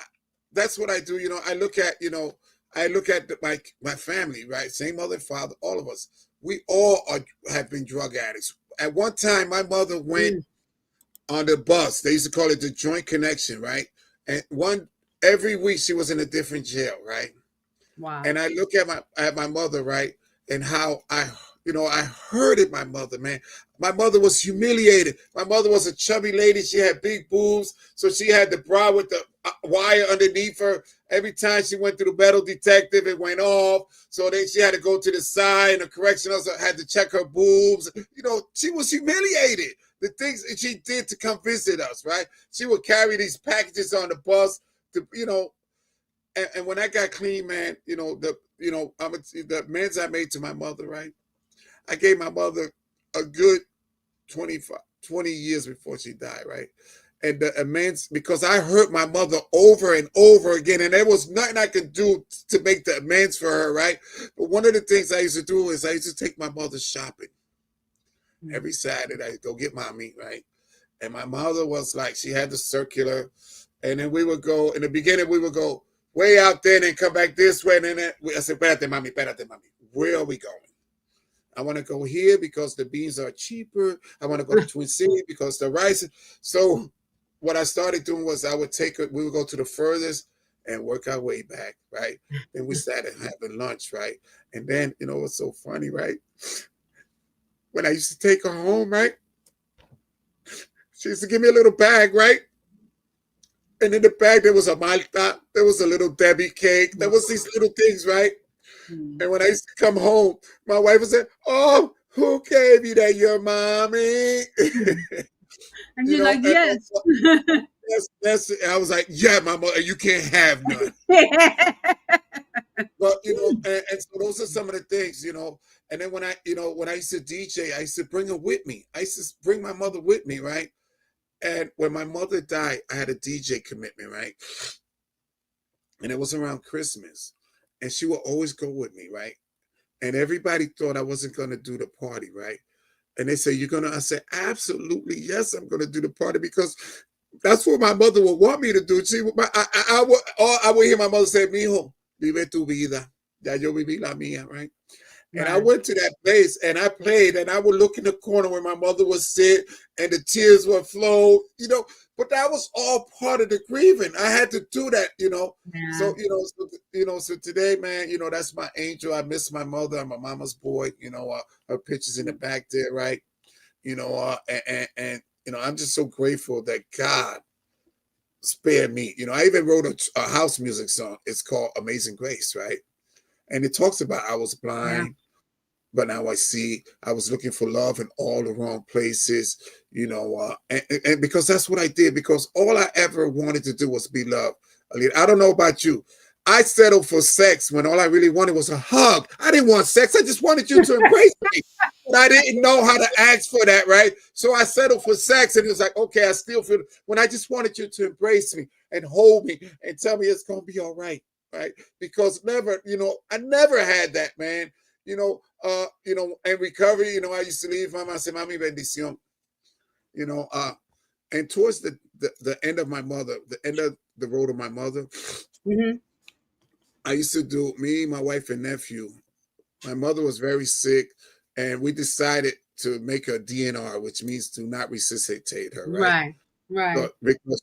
that's what I do. I look at my family, right? Same mother and father, all of us. We all have been drug addicts. At one time, my mother went Mm, on the bus. They used to call it the Joint Connection, right? And every week she was in a different jail, right? wow. And I look at my mother, right, and how I hurted my mother, man. My mother was humiliated. My mother was a chubby lady. She had big boobs, so she had the bra with the wire underneath her. Every time she went through the metal detective, it went off. So then she had to go to the side, and the correction officer had to check her boobs. She was humiliated. The things that she did to come visit us, right? She would carry these packages on the bus and when I got clean, man, the amends I made to my mother, right? I gave my mother a good 25, 20 years before she died, right? And the amends, because I hurt my mother over and over again, and there was nothing I could do to make the amends for her, right? But one of the things I used to do is I used to take my mother shopping Mm. every Saturday. I'd go get mommy, right? And my mother was like, she had the circular, and then we would go, in the beginning, we would go way out there and then come back this way. And then I said, espérate, mami, espérate, mami. Where are we going? I want to go here because the beans are cheaper. I want to go to Twin City because the rice. So what I started doing was we would go to the furthest and work our way back, right? Then we started having lunch, right? And then, what's so funny, right? When I used to take her home, right? She used to give me a little bag, right? And in the bag, there was a Malta, there was a little Debbie cake, there was these little things, right? Mm. And when I used to come home, my wife would say, "Oh, who gave you that? Your mommy?" And you're like, yes. I was like, "Yeah, my mother, you can't have none." But and so those are some of the things, And then when I used to DJ, I used to bring her with me. I used to bring my mother with me, right? And when my mother died, I had a DJ commitment, right? And it was around Christmas, and she would always go with me, right? And everybody thought I wasn't going to do the party, right? And they say, "You're gonna?" I said, "Absolutely, yes, I'm gonna do the party because that's what my mother would want me to do." I would hear my mother say, "Mijo, vive tu vida. Ya yo viví la mía," right? And I Right. went to that place and I played, and I would look in the corner where my mother would sit and the tears would flow, but that was all part of the grieving. I had to do that. Yeah. So today, man, that's my angel. I miss my mother. I'm a mama's boy. Her pictures in the back there, right? And I'm just so grateful that God spared me. I even wrote a house music song. It's called Amazing Grace, right? And it talks about I was Yeah. blind, but now I see. I was looking for love in all the wrong places, and because that's what I did, because all I ever wanted to do was be loved. I don't know about you. I settled for sex when all I really wanted was a hug. I didn't want sex. I just wanted you to embrace me. But I didn't know how to ask for that, right? So I settled for sex, and it was like, okay, I still feel when I just wanted you to embrace me and hold me and tell me it's gonna be all right, right? Because never, I never had that, man. In recovery, I used to leave mama, I said, Mami bendición, you know, and towards the end of the end of the road of my mother, Mm-hmm. I used to do me, my wife, and nephew. My mother was very sick, and we decided to make a DNR, which means to not resuscitate her, right? Right. Right. So, because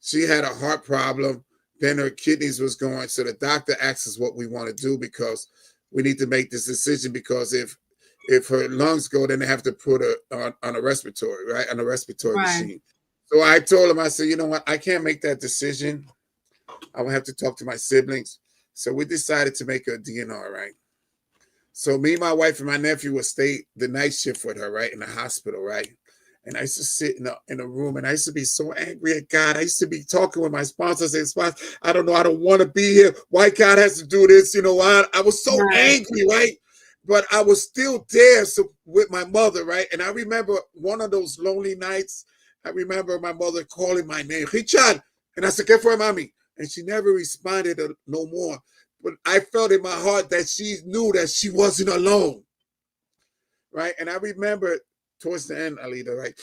she had a heart problem, then her kidneys was going. So the doctor asked us what we want to do because we need to make this decision because if her lungs go, then they have to put her on a respiratory, right? On a respiratory Right. machine. So I told him, I said, you know what? I can't make that decision. I will have to talk to my siblings. So we decided to make a DNR, right? So me, my wife, and my nephew would stay the night shift with her, right, in the hospital, right? And I used to sit in a room, and I used to be so angry at God. I used to be talking with my sponsor, saying, "Sponsor, I don't know, I don't want to be here. Why God has to do this? I was so Right. angry, right? But I was still there with my mother, right? And I remember one of those lonely nights. I remember my mother calling my name, Richard, and I said, "¿Qué fue, mami?" And she never responded no more. But I felt in my heart that she knew that she wasn't alone, right? And I remember towards the end, Alida, right?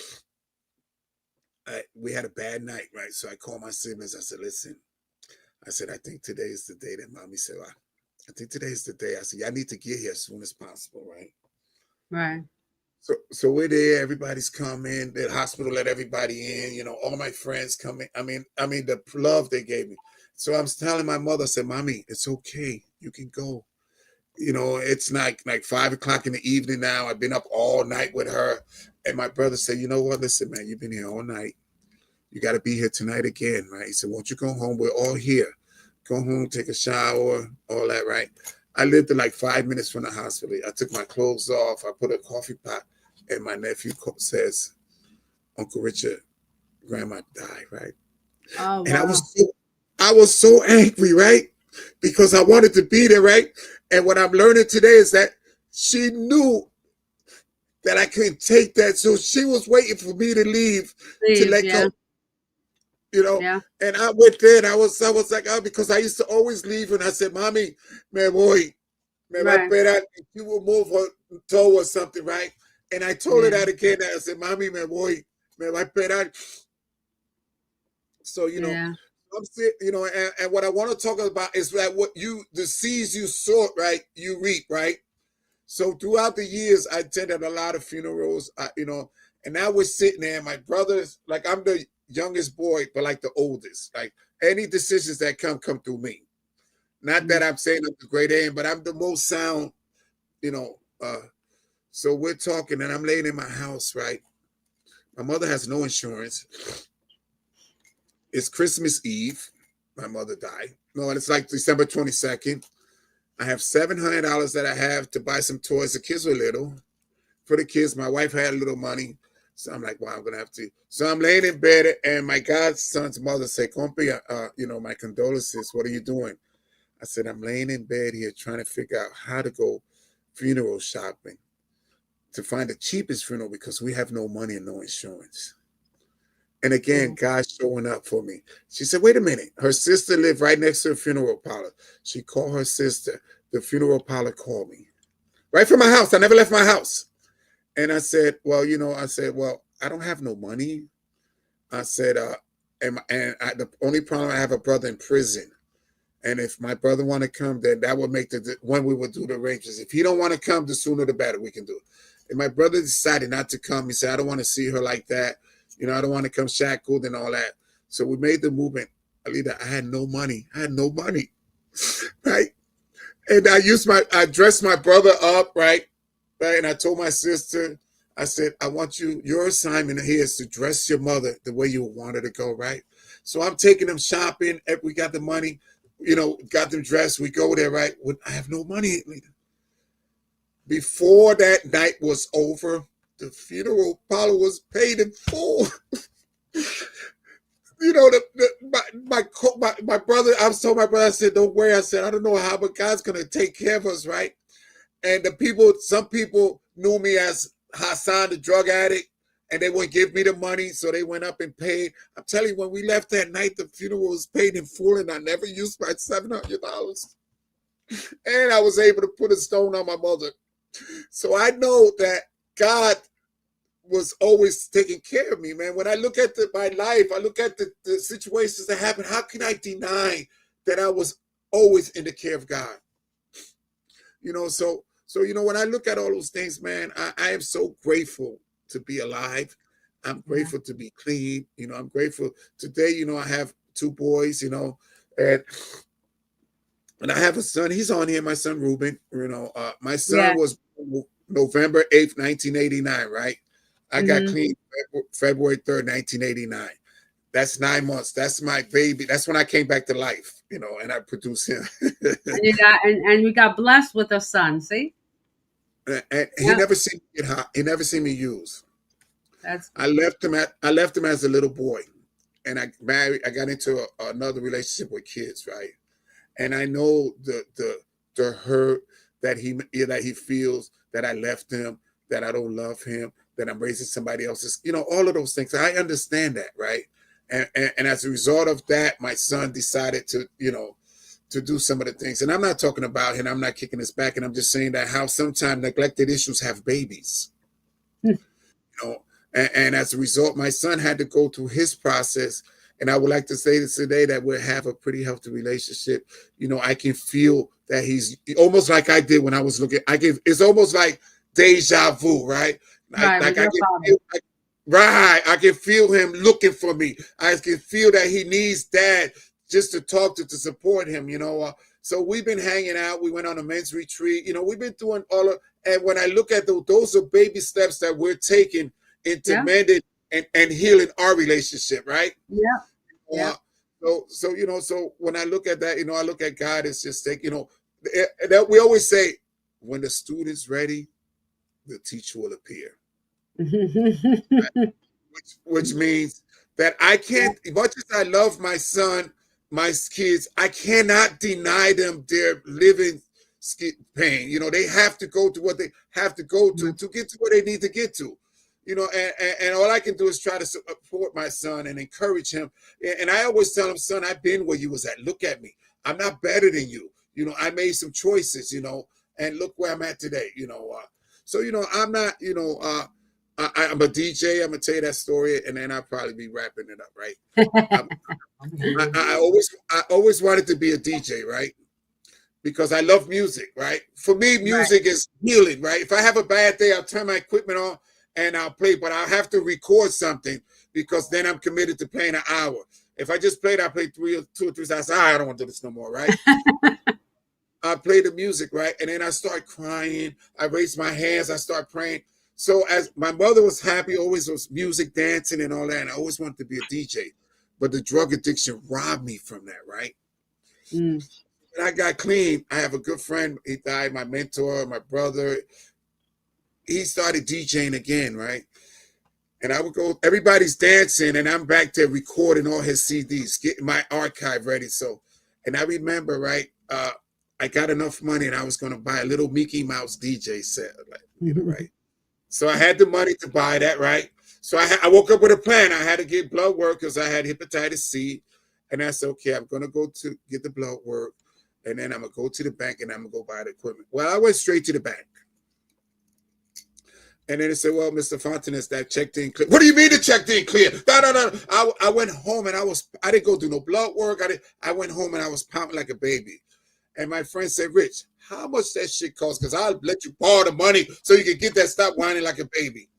We had a bad night, right? So I called my siblings. I said, listen, I said, I think today is the day that mommy said, I think today is the day. I said, I need to get here as soon as possible, right? Right. So we're there. Everybody's coming. The hospital let everybody in. All my friends coming. I mean, the love they gave me. So I'm telling my mother, I said, Mommy, it's okay. You can go. It's like 5 o'clock in the evening now. I've been up all night with her. And my brother said, you know what? Listen, man, you've been here all night. You got to be here tonight again, right? He said, won't you go home? We're all here. Go home, take a shower, all that, right? I lived like 5 minutes from the hospital. I took my clothes off. I put a coffee pot. And my nephew says, Uncle Richard, Grandma died, right? Oh, And wow. I was so angry, right? Because I wanted to be there, right? And what I'm learning today is that she knew that I couldn't take that. So she was waiting for me to leave to Leave. let Yeah. go, Yeah. And I went there and I was like, oh, because I used to always leave and I said, Mommy, me voy, me va a Right. esperar. She will move her toe or something, right? And I told her Yeah. that again. I said, Mommy, me voy, me va a esperar. So, Yeah. I'm saying, and what I want to talk about is that the seeds you sowed, right, you reap, right? So throughout the years, I attended a lot of funerals, and I was sitting there, my brothers, like I'm the youngest boy, but like the oldest. Like any decisions that come through me. Not that I'm saying I'm the great aim, but I'm the most sound, you know. So we're talking, and I'm laying in my house, right? My mother has no insurance. It's Christmas Eve. My mother died. No, and it's like December 22nd. I have $700 that I have to buy some toys. The kids were little. For the kids, my wife had a little money. So I'm like, wow, I'm going to have to. So I'm laying in bed, and my godson's mother said, Compi, my condolences. What are you doing? I said, I'm laying in bed here trying to figure out how to go funeral shopping to find the cheapest funeral because we have no money and no insurance. And again, God's showing up for me. She said, wait a minute. Her sister lived right next to the funeral parlor. She called her sister. The funeral parlor called me. Right from my house. I never left my house. And I said, well, I don't have no money. I said, the only problem I have a brother in prison. And if my brother want to come, then that would make when we would do the arrangements. If he don't want to come, the sooner the better we can do it. And my brother decided not to come. He said, I don't want to see her like that. I don't want to come shackled and all that. So we made the movement. Alida, I had no money. Right? And I dressed my brother up, right? Right. And I told my sister, I said, I want your assignment here is to dress your mother the way you want her to go, right? So I'm taking them shopping. We got the money, got them dressed. We go there, right? I have no money. Before that night was over, the funeral parlor was paid in full. you know, my brother, I was told my brother, I said, don't worry. I said, I don't know how, but God's going to take care of us, right? And some people knew me as Hassan, the drug addict, and they wouldn't give me the money, so they went up and paid. I'm telling you, when we left that night, the funeral was paid in full, and I never used my $700. And I was able to put a stone on my mother. So I know that God was always taking care of me, man. When I look at my life, I look at the situations that happened. How can I deny that I was always in the care of God? You know, so you know, when I look at all those things, man, I am so grateful to be alive. I'm Yeah. grateful to be clean. You know, I'm grateful today. You know, I have 2 boys. You know, and I have a son. He's on here. My son Ruben. You know, my Yeah. son was November 8th, 1989. Right. I got Hmm. clean February 3rd, 1989. That's 9 months. That's my baby. That's when I came back to life. You know, and I produced him. And you got and we got blessed with a son. See? And he Yep. never seen me get hot. He never seen me use. That's I left him as a little boy, and I got into another relationship with kids, right? And I know the hurt that he feels that I left him, that I don't love him, that I'm raising somebody else's. You know, all of those things. I understand that, right? And as a result of that, my son decided to, you know, to do some of the things. And I'm not talking about him. I'm not kicking his back. And I'm just saying that how sometimes neglected issues have babies, you know. And as a result, my son had to go through his process. And I would like to say this today that we have a pretty healthy relationship. You know, I can feel that he's almost like I did when I was looking. It's almost like deja vu, right? right with Like I your can father. feel, right. I can feel him looking for me. I can feel that he needs dad just to talk to support him. You know, so we've been hanging out. We went on a men's retreat. You know, we've been doing all of. And when I look at those are baby steps that we're taking into Yeah. mending and healing our relationship, right? Yeah. Yeah. Uh, so you know, so when I look at that, you know, I look at God as just like, you know, that we always say, when the student's ready, the teacher will appear. Which means that I Yeah. can't, as much as I love my son, my kids, I cannot deny them their living pain. You know, they have to go to what they have to go to get to where they need to get to. You know, and all I can do is try to support my son and encourage him. And I always tell him, son, I've been where you was at. Look at me. I'm not better than you. You know, I made some choices, you know, and look where I'm at today, you know. So, you know, I'm not, you know, I'm a DJ. I'm gonna tell you that story, and then I'll probably be wrapping it up, right? Um, I always wanted to be a DJ, right? Because I love music, right? For me, Right. music is healing, right? If I have a bad day, I'll turn my equipment on and I'll play, but I'll have to record something because then I'm committed to playing an hour. If I just played, I play 2 or 3 hours. I don't want to do this no more, right? I play the music, right? And then I start crying. I raise my hands. I start praying. So as my mother was happy, always was music, dancing, and all that. And I always wanted to be a DJ, but the drug addiction robbed me from that, right? Mm. And I got clean. I have a good friend. He died. My mentor, my brother. He started DJing again, right? And I would go. Everybody's dancing, and I'm back there recording all his CDs, getting my archive ready. So, and I remember, right? I got enough money, and I was going to buy a little Mickey Mouse DJ set, like, you know, right? So I had the money to buy that, right? So I woke up with a plan. I had to get blood work because I had hepatitis C, and I said, okay, I'm going to go to get the blood work, and then I'm gonna go to the bank and I'm gonna go buy the equipment. Well, I went straight to the bank. And then they said, well, Mr. Fontanez, that check didn't clear. What do you mean the check didn't clear? No, no, no. I went home and I didn't go do no blood work. I went home and I was pounding like a baby. And my friend said, Rich, how much that shit cost? Because I'll let you borrow the money so you can get that, stop whining like a baby.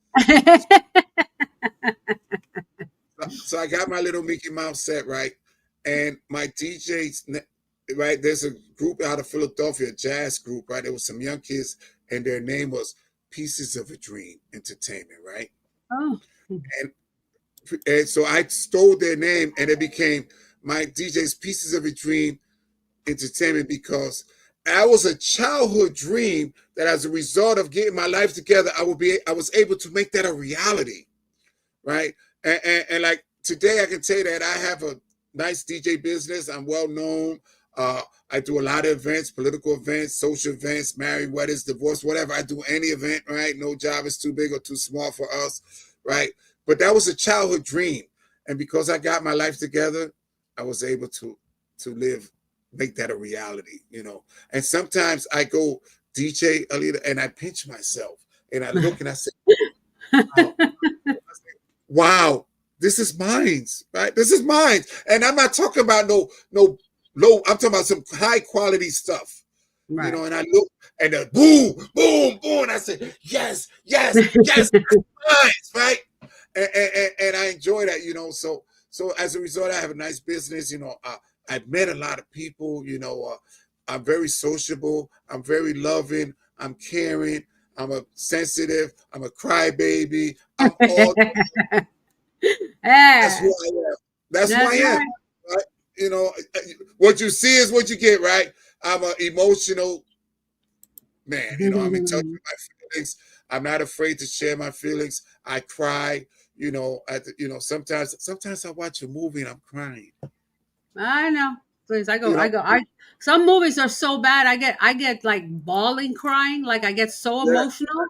So I got my little Mickey Mouse set, right? And my DJs, right? There's a group out of Philadelphia, a jazz group, right? There was some young kids, and their name was Pieces of a Dream Entertainment, right? Oh. And so I stole their name, and it became my DJ's Pieces of a Dream Entertainment because I was a childhood dream that as a result of getting my life together, I was able to make that a reality, right? And like today I can tell you that I have a nice DJ business. I'm well known. I do a lot of events, political events, social events, married, weddings, divorce, whatever. I do any event, right? No job is too big or too small for us, right? But that was a childhood dream. And because I got my life together, I was able to live, make that a reality, you know. And sometimes I go DJ Alida and I pinch myself and I look and I say, wow, wow, this is mine, right? This is mine. And I'm not talking about no low, I'm talking about some high quality stuff. Right. You know, and I look and the boom, boom, boom. And I say, yes, yes, yes, that's mine, right? And I enjoy that, you know. So as a result, I have a nice business, you know. I've met a lot of people, you know. I'm very sociable. I'm very loving. I'm caring. I'm a sensitive. I'm a crybaby. I'm all. That's who I am. That's who I am. Right? You know, what you see is what you get, right? I'm an emotional man. You know, I'm in touch with my feelings. I'm not afraid to share my feelings. I cry. You know, sometimes I watch a movie and I'm crying. I know. Please, some movies are so bad. I get like bawling, crying. Like I get so emotional.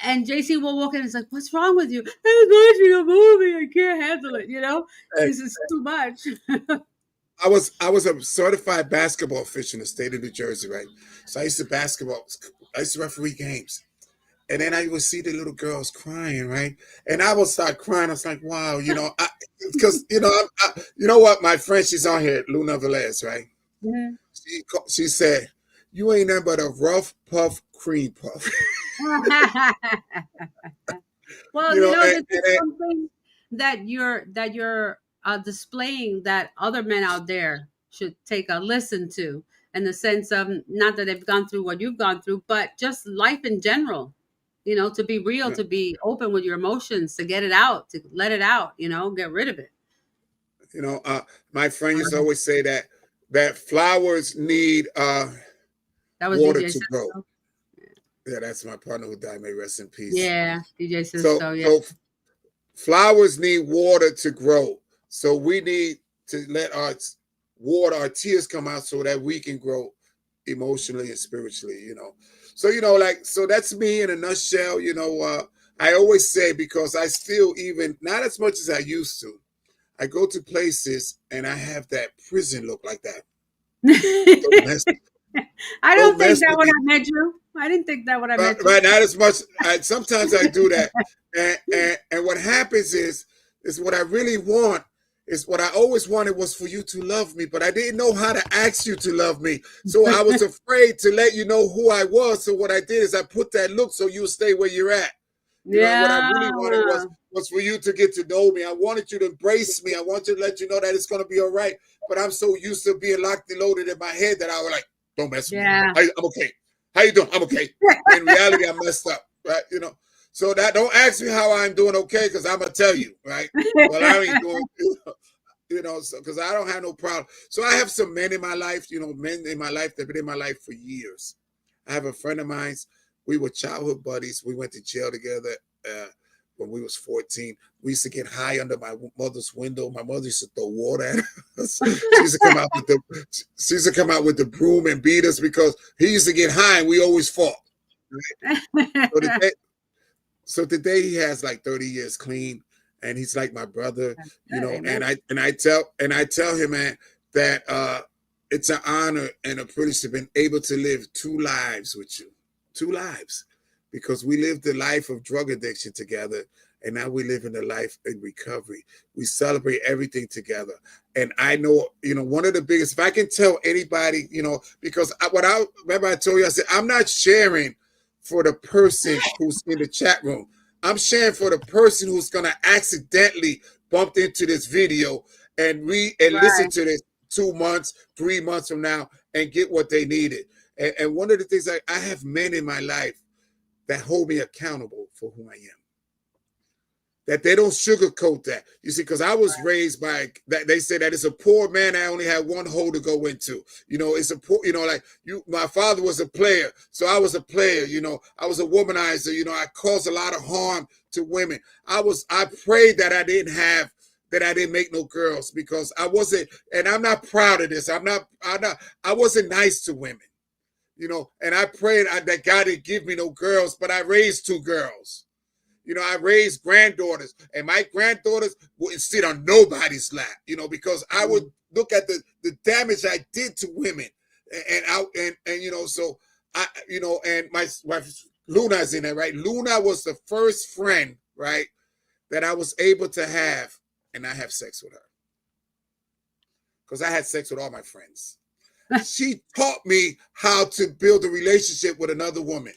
And JC will walk in and is like, "What's wrong with you?" I was watching a movie. I can't handle it. You know, this is too much. I was a certified basketball official in the state of New Jersey, right? So I used to referee games. And then I would see the little girls crying, right? And I would start crying. I was like, wow, you know, because, you know, you know what? My friend, she's on here, Luna Velez, right? Mm-hmm. She said, you ain't nothing but a rough puff cream puff. Well, you know, this is something that you're displaying that other men out there should take a listen to, in the sense of not that they've gone through what you've gone through, but just life in general. You know, to be real, to be open with your emotions, to get it out, to let it out, you know, get rid of it. You know, my friend used to always say that flowers need water to grow. Yeah, that's my partner who died. May rest in peace. Yeah, DJ Sisto, yeah. So flowers need water to grow. So we need to let our tears come out so that we can grow emotionally and spiritually, you know. So, you know, so that's me in a nutshell. You know, I always say, because I still, even not as much as I used to, I go to places and I have that prison look like that. I don't think that when I met you. I didn't think that when I met you. Right, not as much. Sometimes I do that. And what happens is what I really want is what I always wanted was for you to love me, but I didn't know how to ask you to love me. So I was afraid to let you know who I was. So what I did is I put that look so you'll stay where you're at. You know, what I really wanted was for you to get to know me. I wanted you to embrace me. I wanted to let you know that it's going to be all right. But I'm so used to being locked and loaded in my head that I was like, don't mess with me. I'm okay. How you doing? I'm okay. In reality, I messed up, right? You know. So that don't ask me how I'm doing okay, because I'm gonna tell you, right? Well, I ain't doing, you know, because I don't have no problem. So I have some men in my life, you know, men in my life that have been in my life for years. I have a friend of mine. We were childhood buddies. We went to jail together when we was 14. We used to get high under my mother's window. My mother used to throw water at us. She used to come out with the broom and beat us because he used to get high and we always fought. Right? So today he has like 30 years clean, and he's like my brother, you know. And I tell him, man, that it's an honor and a privilege to have been able to live 2 lives with you, 2 lives, because we lived the life of drug addiction together, and now we live in the life in recovery. We celebrate everything together, and I know, you know, one of the biggest. If I can tell anybody, you know, because remember I told you, I said I'm not sharing for the person who's in the chat room. I'm sharing for the person who's gonna accidentally bump into this video and listen to this 2 months, 3 months from now and get what they needed. And one of the things I have men in my life that hold me accountable for who I am. That they don't sugarcoat that. You see, because I was raised by that. They say that it's a poor man. I only had one hole to go into. You know, it's a poor, you know, like my father was a player. So I was a player, you know, I was a womanizer, you know, I caused a lot of harm to women. I prayed that I didn't have that I didn't make no girls because I wasn't, and I'm not proud of this. I wasn't nice to women, and I prayed that God didn't give me no girls, but I raised two girls. I raised granddaughters, and my granddaughters wouldn't sit on nobody's lap, because I would look at the damage I did to women, so and my wife Luna's in there, right? Luna was the first friend, right, that I was able to have, and I have sex with her because I had sex with all my friends. She taught me how to build a relationship with another woman.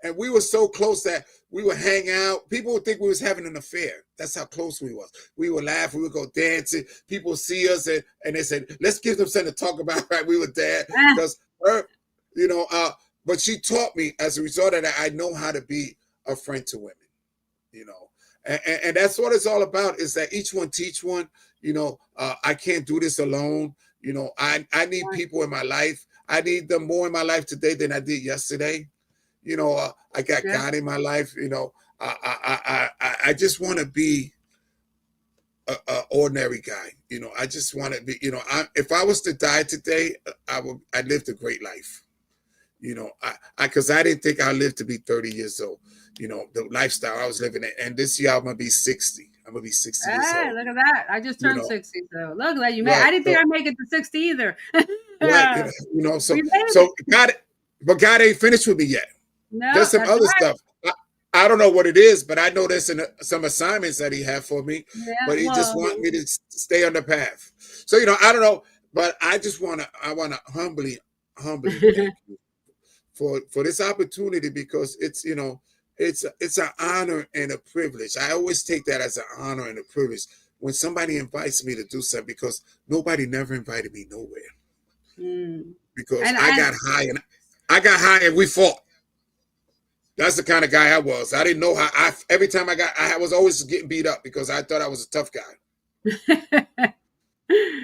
And we were so close that we would hang out. People would think we was having an affair. That's how close we was. We would laugh. We would go dancing. People would see us and they said, let's give them something to talk about. Right? We were there because her, but she taught me as a result of that, I know how to be a friend to women, and that's what it's all about is that each one teach one, I can't do this alone. I need people in my life. I need them more in my life today than I did yesterday. I got God in my life. I just want to be a ordinary guy. I just want to be. If I was to die today, I lived a great life. Because I didn't think I'd live to be 30 years old. The lifestyle I was living in, and this year I'm gonna be 60. I'm gonna be 60 years old. Look at that! I just turned 60, so look like you made. Right, I didn't think I'd make it to 60 either. Right, so God, but God ain't finished with me yet. No, there's some other right. stuff. I don't know what it is, but I know there's some assignments that He had for me. Yeah, but He just want me to stay on the path. So I don't know, but I want to humbly thank you for this opportunity because it's it's an honor and a privilege. I always take that as an honor and a privilege when somebody invites me to do something because nobody never invited me nowhere. Because I got high and we fought. That's the kind of guy I was. I didn't know how. Every time I was always getting beat up because I thought I was a tough guy.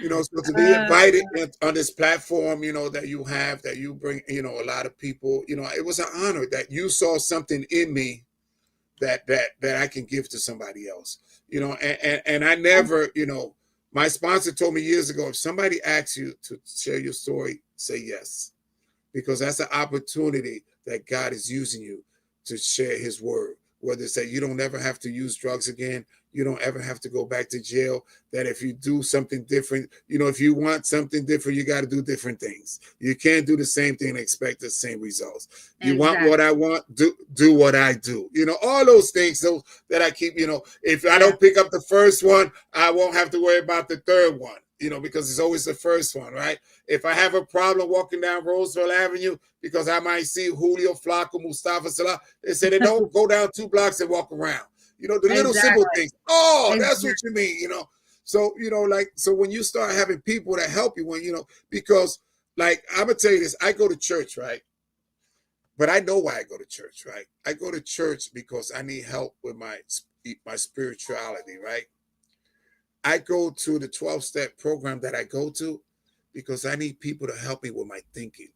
So to be invited on this platform, that you bring, a lot of people, it was an honor that you saw something in me that I can give to somebody else, and I never, my sponsor told me years ago, if somebody asks you to share your story, say yes, because that's an opportunity that God is using you to share His word. Whether it's that you don't ever have to use drugs again, you don't ever have to go back to jail, that if you do something different, if you want something different, you got to do different things. You can't do the same thing and expect the same results. You want what I want, do what I do. All those things that I keep, if I don't pick up the first one, I won't have to worry about the third one. Because it's always the first one, right? If I have a problem walking down Roosevelt Avenue because I might see Julio, Flaco, Mustafa Salah, they say they don't go down 2 blocks and walk around. The little simple things. Oh, that's what you mean, So, so when you start having people that help you, because like, I'm going to tell you this, I go to church, right? But I know why I go to church, right? I go to church because I need help with my spirituality, right? I go to the 12-step program that I go to because I need people to help me with my thinking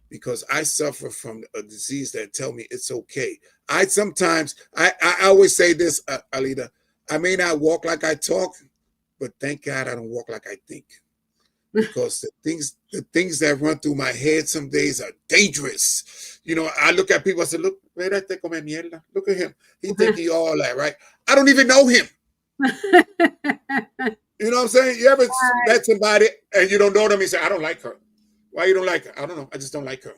because I suffer from a disease that tell me it's okay. I always say this, Alida, I may not walk like I talk, but thank God I don't walk like I think because the things that run through my head some days are dangerous. I look at people, I say, look, look at him. He think he all that, right? I don't even know him. You know what I'm saying? You ever met somebody and you don't know them and say, I don't like her. Why you don't like her? I don't know. I just don't like her.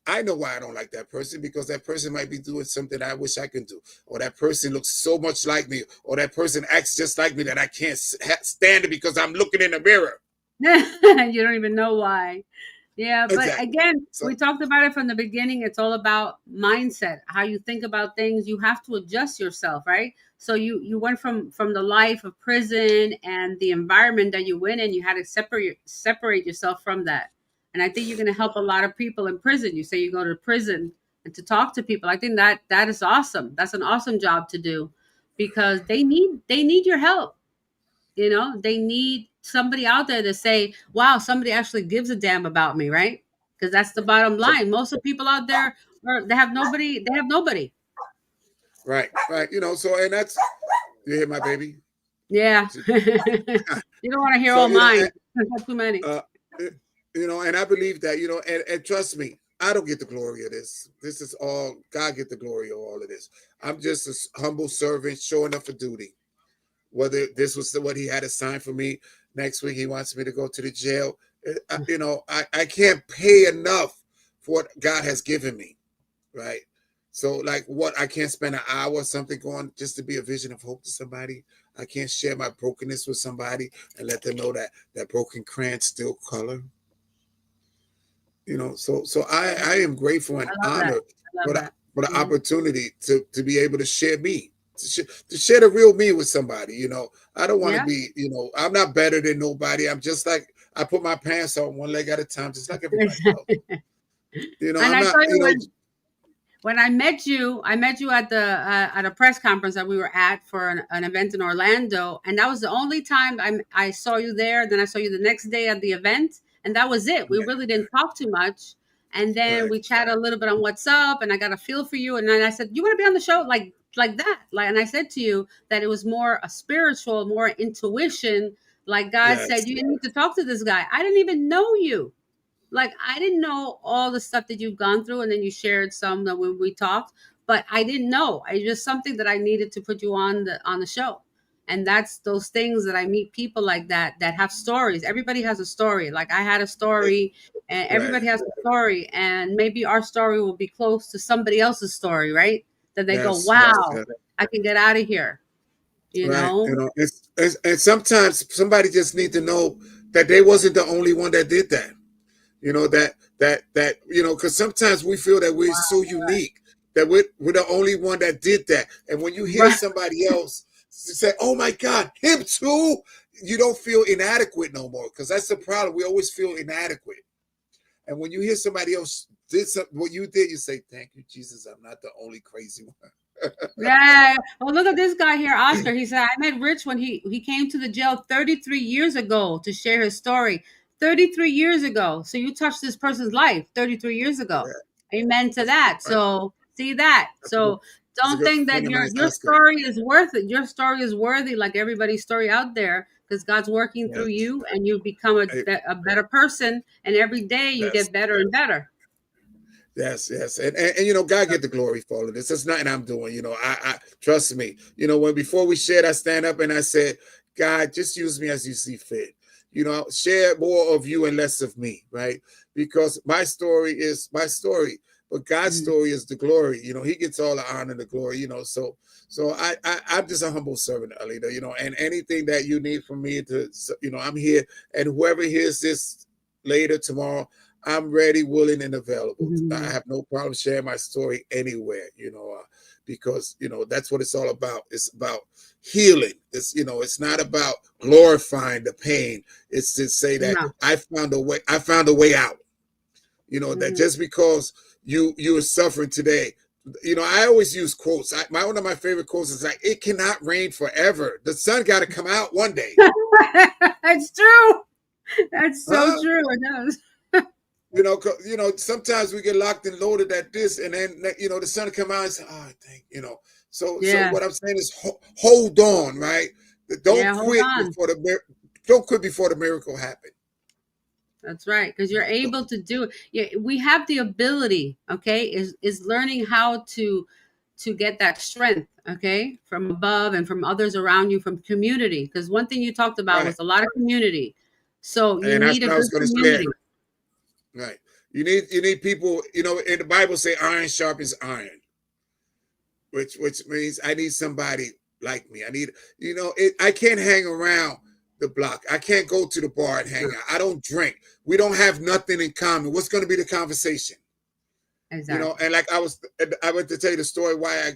I know why I don't like that person because that person might be doing something I wish I could do. Or that person looks so much like me. Or that person acts just like me that I can't stand it because I'm looking in the mirror. You don't even know why. Yeah, but Exactly. Again, we talked about it from the beginning. It's all about mindset, how you think about things. You have to adjust yourself, right? So you went from the life of prison and the environment that you went in. You had to separate yourself from that. And I think you're going to help a lot of people in prison. You say you go to prison and to talk to people. I think that is awesome. That's an awesome job to do because they need your help. They need somebody out there to say, wow, somebody actually gives a damn about me, right? Because that's the bottom line. Most of the people out there they have nobody. Right. So and that's, you hear my baby? Yeah. You don't want to hear So, all mine. There's not too many. uh, and I believe that, and trust me, I don't get the glory of this. This is all God get the glory of all of this. I'm just a humble servant showing up for duty. Whether this was what he had assigned for me, next week he wants me to go to the jail. I can't pay enough for what God has given me, right? So, like, what I can't spend an hour or something going just to be a vision of hope to somebody. I can't share my brokenness with somebody and let them know that that broken crayon still color. So I am grateful and I love that. honored I love for that. the Mhm. opportunity to be able to share me, to share the real me with somebody. I don't want to Yeah. be, I'm not better than nobody. I'm just like, I put my pants on one leg at a time, just like everybody else. And I'm I not, tell you, when I met you at a press conference that we were at for an event in Orlando, and that was the only time I saw you there. Then I saw you the next day at the event, and that was it. We yeah, really didn't talk too much, and then right, we chatted a little bit on what's up, and I got a feel for you, and then I said, "You want to be on the show?" Like that, like, and I said to you that it was more a spiritual, more intuition. Like God said, yes, you need to talk to this guy. I didn't even know you. Like, I didn't know all the stuff that you've gone through, and then you shared some that when we talked, but I didn't know. It's just something that I needed to put you on the show. And that's those things that I meet people like that have stories. Everybody has a story. Like, I had a eh, story, and right, everybody has a story, and maybe our story will be close to somebody else's story, right? That they go, yes, wow, yes, I can get out of here, you right. know? And sometimes somebody just need to know that they wasn't the only one that did that. Because sometimes we feel that we're so unique that we're the only one that did that. And when you hear Right. somebody else say, oh my God, him too, you don't feel inadequate no more, because that's the problem. We always feel inadequate. And when you hear somebody else did something, what you did, you say, thank you, Jesus, I'm not the only crazy one. Yeah. Well, look at this guy here, Oscar. He said, I met Rich when he came to the jail 33 years ago to share his story. 33 years ago. So you touched this person's life 33 years ago. Yeah, Amen to that's, that. So see that. that's a good, So that's a don't good think that friend of mine, your Oscar. story is worth it. Your story is worthy like everybody's story out there, because God's working through Yes, you, and you become a better person. And every day you yes. get better and better. Yes. And God get the glory for all of this. It's nothing I'm doing. I trust me. When before we shared, I stand up and I said, God, just use me as you see fit. Share more of you and less of me, right? Because my story is my story, but God's Mhm. story is the glory. He gets all the honor and the glory. So I'm just a humble servant, Alida. And anything that you need from me I'm here. And whoever hears this later tomorrow, I'm ready, willing, and available. I Mhm. have no problem sharing my story anywhere, because that's what it's all about. It's about healing. It's not about glorifying the pain. It's to say that No. I found a way. I found a way out. That Mhm. just because you are suffering today. I always use quotes. One of my favorite quotes is like, "It cannot rain forever. The sun got to come out one day." That's true. That's so Huh? true. It does. Sometimes we get locked and loaded at this, and then the sun come out and say, "Oh, I think." So Yeah. what I'm saying is, hold on, right? Don't Yeah. Hold quit on. before the miracle happens. That's right. Because you're able to do it. Yeah, we have the ability. Okay, is learning how to get that strength. Okay, from above and from others around you, from community. Because one thing you talked about Right, was a lot of community. So you and that's need a what I was good going to share. community. Right, you need people. In the Bible say, "Iron sharpens iron," which means I need somebody like me. I need, I can't hang around the block. I can't go to the bar and hang No, out. I don't drink. We don't have nothing in common. What's going to be the conversation? exactly. And like I went to tell you the story why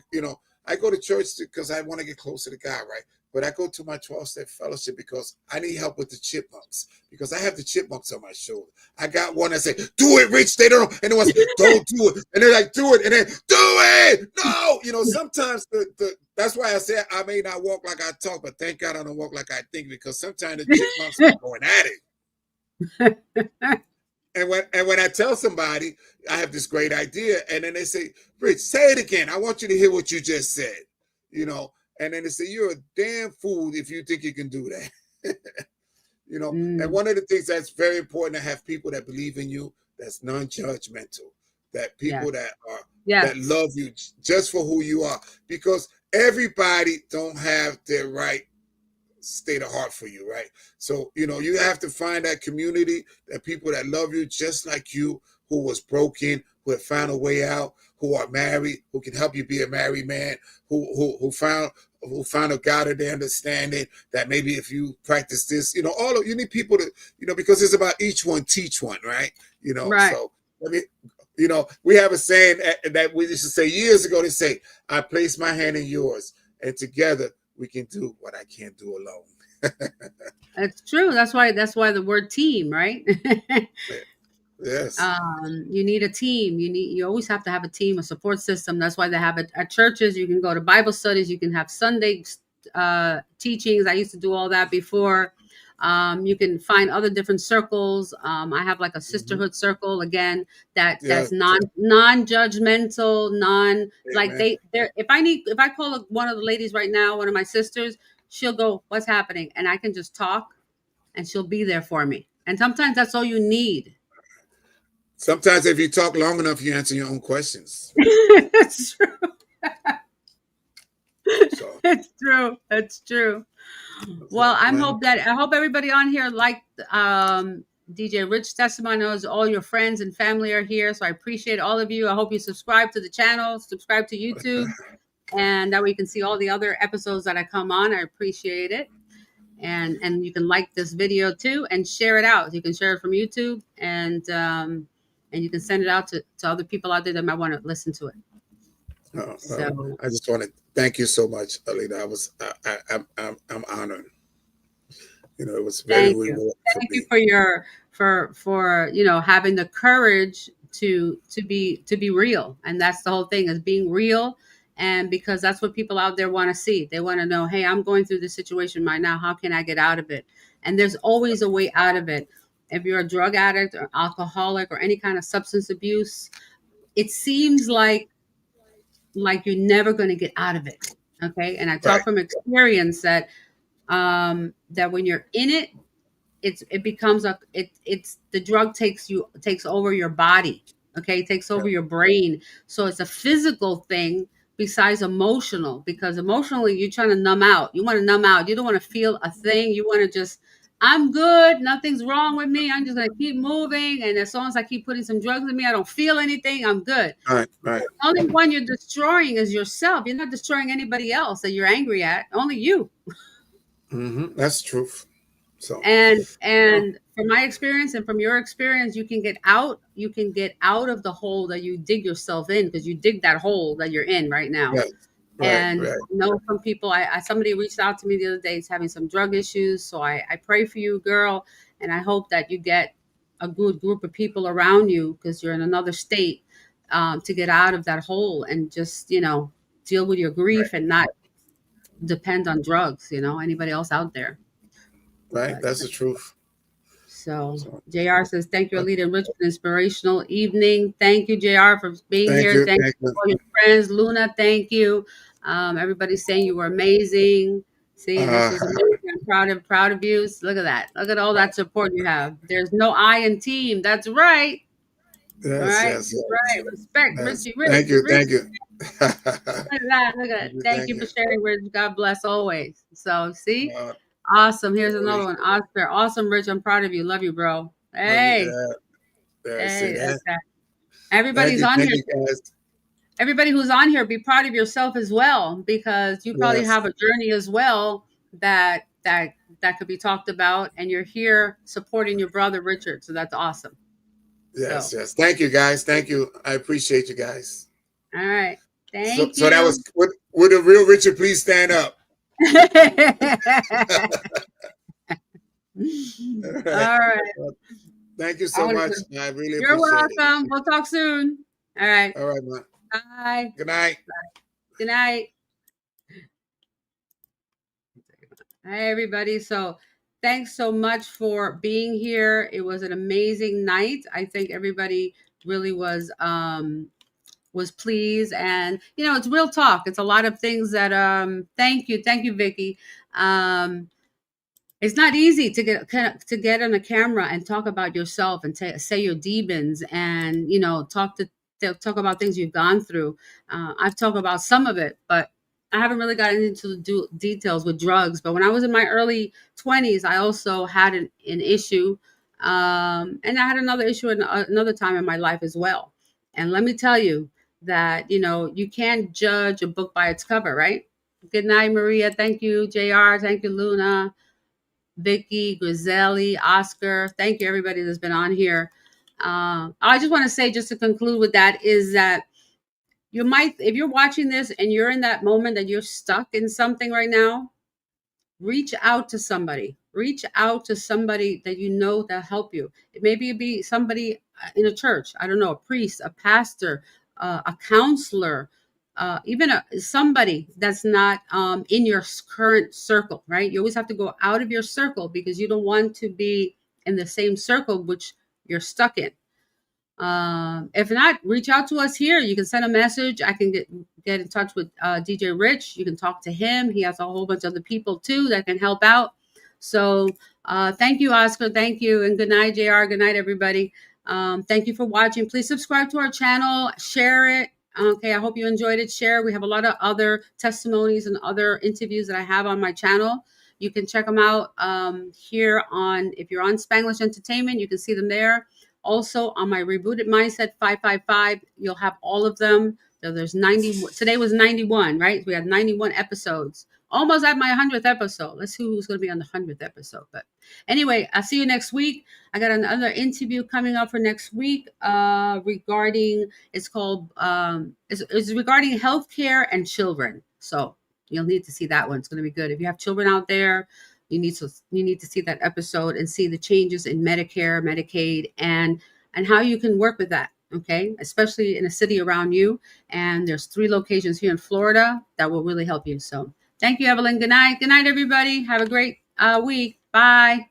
I go to church because I want to get closer to God, right? But I go to my 12-step fellowship because I need help with the chipmunks, because I have the chipmunks on my shoulder. I got one that say, "Do it, Rich." They don't, and the ones, "Don't do it," and they're like, "Do it," and then, "Do it." No, sometimes that's why I say I may not walk like I talk, but thank God I don't walk like I think, because sometimes the chipmunks be going at it. And when I tell somebody I have this great idea, and then they say, "Rich, say it again. I want you to hear what you just said." You know, and then they say you're a damn fool if you think you can do that. And Mm, one of the things that's very important to have people that believe in you, that's non-judgmental, that yes. people that Yes. love you just for who you are, because everybody don't have their right state of heart for you, right? So, you have to find that community, that people that love you just like you, who was broken, who have found a way out, who are married, who can help you be a married man, who found a God of their understanding, that maybe if you practice this, you need people to, because it's about each one teach one, right? Right. So I mean, we have a saying that we used to say years ago. They say, I place my hand in yours, and together we can do what I can't do alone. It's true. That's why the word team, right? Yes. You need a team. You always have to have a team, a support system. That's why they have it at churches. You can go to Bible studies. You can have Sunday teachings. I used to do all that before. You can find other different circles. I have like a Mm-hmm. sisterhood circle again that's Yes. non-judgmental, non like Amen. they're if I call one of the ladies right now, one of my sisters, she'll go, "What's happening?" And I can just talk, and she'll be there for me. And sometimes that's all you need. Sometimes if you talk long enough, you answer your own questions. It's true. So, It's true. It's true. Well, well, I hope everybody on here liked DJ Rich testimony. Knows all your friends and family are here, so I appreciate all of you. I hope you subscribe to the channel, subscribe to YouTube, and that way you can see all the other episodes that I come on. I appreciate it. And you can like this video too and share it out. You can share it from YouTube, and you can send it out to other people out there that might want to listen to it. So I just want to thank you so much, Alida. I'm honored. It was very thank you. rewarding for Thank you me. for your for having the courage to be real. And that's the whole thing, is being real. And because that's what people out there want to see. They want to know, hey, I'm going through this situation right now. How can I get out of it? And there's always a way out of it. If you're a drug addict or alcoholic or any kind of substance abuse, it seems like you're never going to get out of it. Okay. And I Right, talk from experience that when you're in it, it becomes it's the drug takes over your body. Okay, it takes over your brain. So it's a physical thing besides emotional, because emotionally you're trying to numb out. You want to numb out. You don't want to feel a thing. You want to just, I'm good, nothing's wrong with me, I'm just going to keep moving, and as long as I keep putting some drugs in me, I don't feel anything, I'm good. right, right. The only one you're destroying is yourself. You're not destroying anybody else that you're angry at, only you. That's the truth. So, and oh, and from my experience and from your experience, you can get out of the hole that you dig yourself in, because you dig that hole that you're in right now. right, right, And right, some people, somebody reached out to me the other day, he's having some drug issues, so I pray for you, girl, and I hope that you get a good group of people around you, because you're in another state, to get out of that hole and just deal with your right, grief and not depend on drugs, anybody else out there. right. But That's the truth. so So, JR says, thank you, uh, Alida and Richard. Inspirational evening. Thank you, JR, for being thank here. you, Thank thank you you. to all your friends. Luna, thank you. Everybody's saying you were amazing. See, this Uh, is amazing. I'm proud of you. Look at that. Look at all that support you have. There's no I in team. That's right. All yes, right. yes, That's yes, right. Respect, yes. Richie, Rich, Thank you, Rich. thank you. Look at that. Look at Thank it. you, Thank thank you for you. sharing, Rich. God bless always. So, see? Uh, Awesome. Here's another glory. one. Oscar. Awesome, Rich. I'm proud of you. Love you, bro. Love you. Hey. There, see Hey, that's that? that. Everybody's on Thank here. you, guys. Everybody who's on here, be proud of yourself as well, because you probably Yes, have a journey as well that could be talked about, and you're here supporting your brother Richard. So that's awesome. yes, So, yes. Thank you, guys. Thank you. I appreciate you guys. all right. So, Thank so that was you. would the real Richard please stand up? All right. All right. Well, thank you I so want much. to. I really You're appreciate it. welcome. We'll talk soon. All right. All right, man. Bye. Good night. Good night. Hi, everybody. So, thanks so much for being here. It was an amazing night. I think everybody really was was pleased. And it's real talk. It's a lot of things that thank you, Vicky. It's not easy to get on a camera and talk about yourself and say your demons, and talk about things you've gone through. I've talked about some of it, but I haven't really gotten into the details with drugs. But when I was in my early 20s, I also had an issue, and I had another issue in another time in my life as well. And let me tell you that you can't judge a book by its cover, right? Good night, Maria. Thank you, JR. Thank you, Luna. Vicky, Griselli, Oscar. Thank you, everybody that's been on here. I just want to say, just to conclude with that, is that you might, if you're watching this and you're in that moment that you're stuck in something right now, reach out to somebody. Reach out to somebody that that help you. It maybe be somebody in a church. I don't know, a priest, a pastor, a counselor, even somebody that's not in your current circle, right? You always have to go out of your circle because you don't want to be in the same circle which you're stuck in. If not, reach out to us here. You can send a message. I can get in touch with DJ Rich. You can talk to him. He has a whole bunch of other people too that can help out. So thank you, Oscar. Thank you. And good night, JR. Good night, everybody. Thank you for watching. Please subscribe to our channel. Share it. Okay, I hope you enjoyed it. Share. We have a lot of other testimonies and other interviews that I have on my channel. You can check them out here if you're on Spanglish Entertainment, you can see them there. Also on my Rebooted Mindset 555, you'll have all of them. So there's 90. Today was 91, right? We had 91 episodes. Almost at my 100th episode. Let's see who's going to be on the 100th episode. But anyway, I'll see you next week. I got another interview coming up for next week regarding, it's called, it's regarding healthcare and children. So you'll need to see that one. It's going to be good. If you have children out there, you need to see that episode and see the changes in Medicare, Medicaid, and how you can work with that. Okay, especially in a city around you. And there's 3 locations here in Florida that will really help you. So thank you, Evelyn. Good night. Good night, everybody. Have a great week. Bye.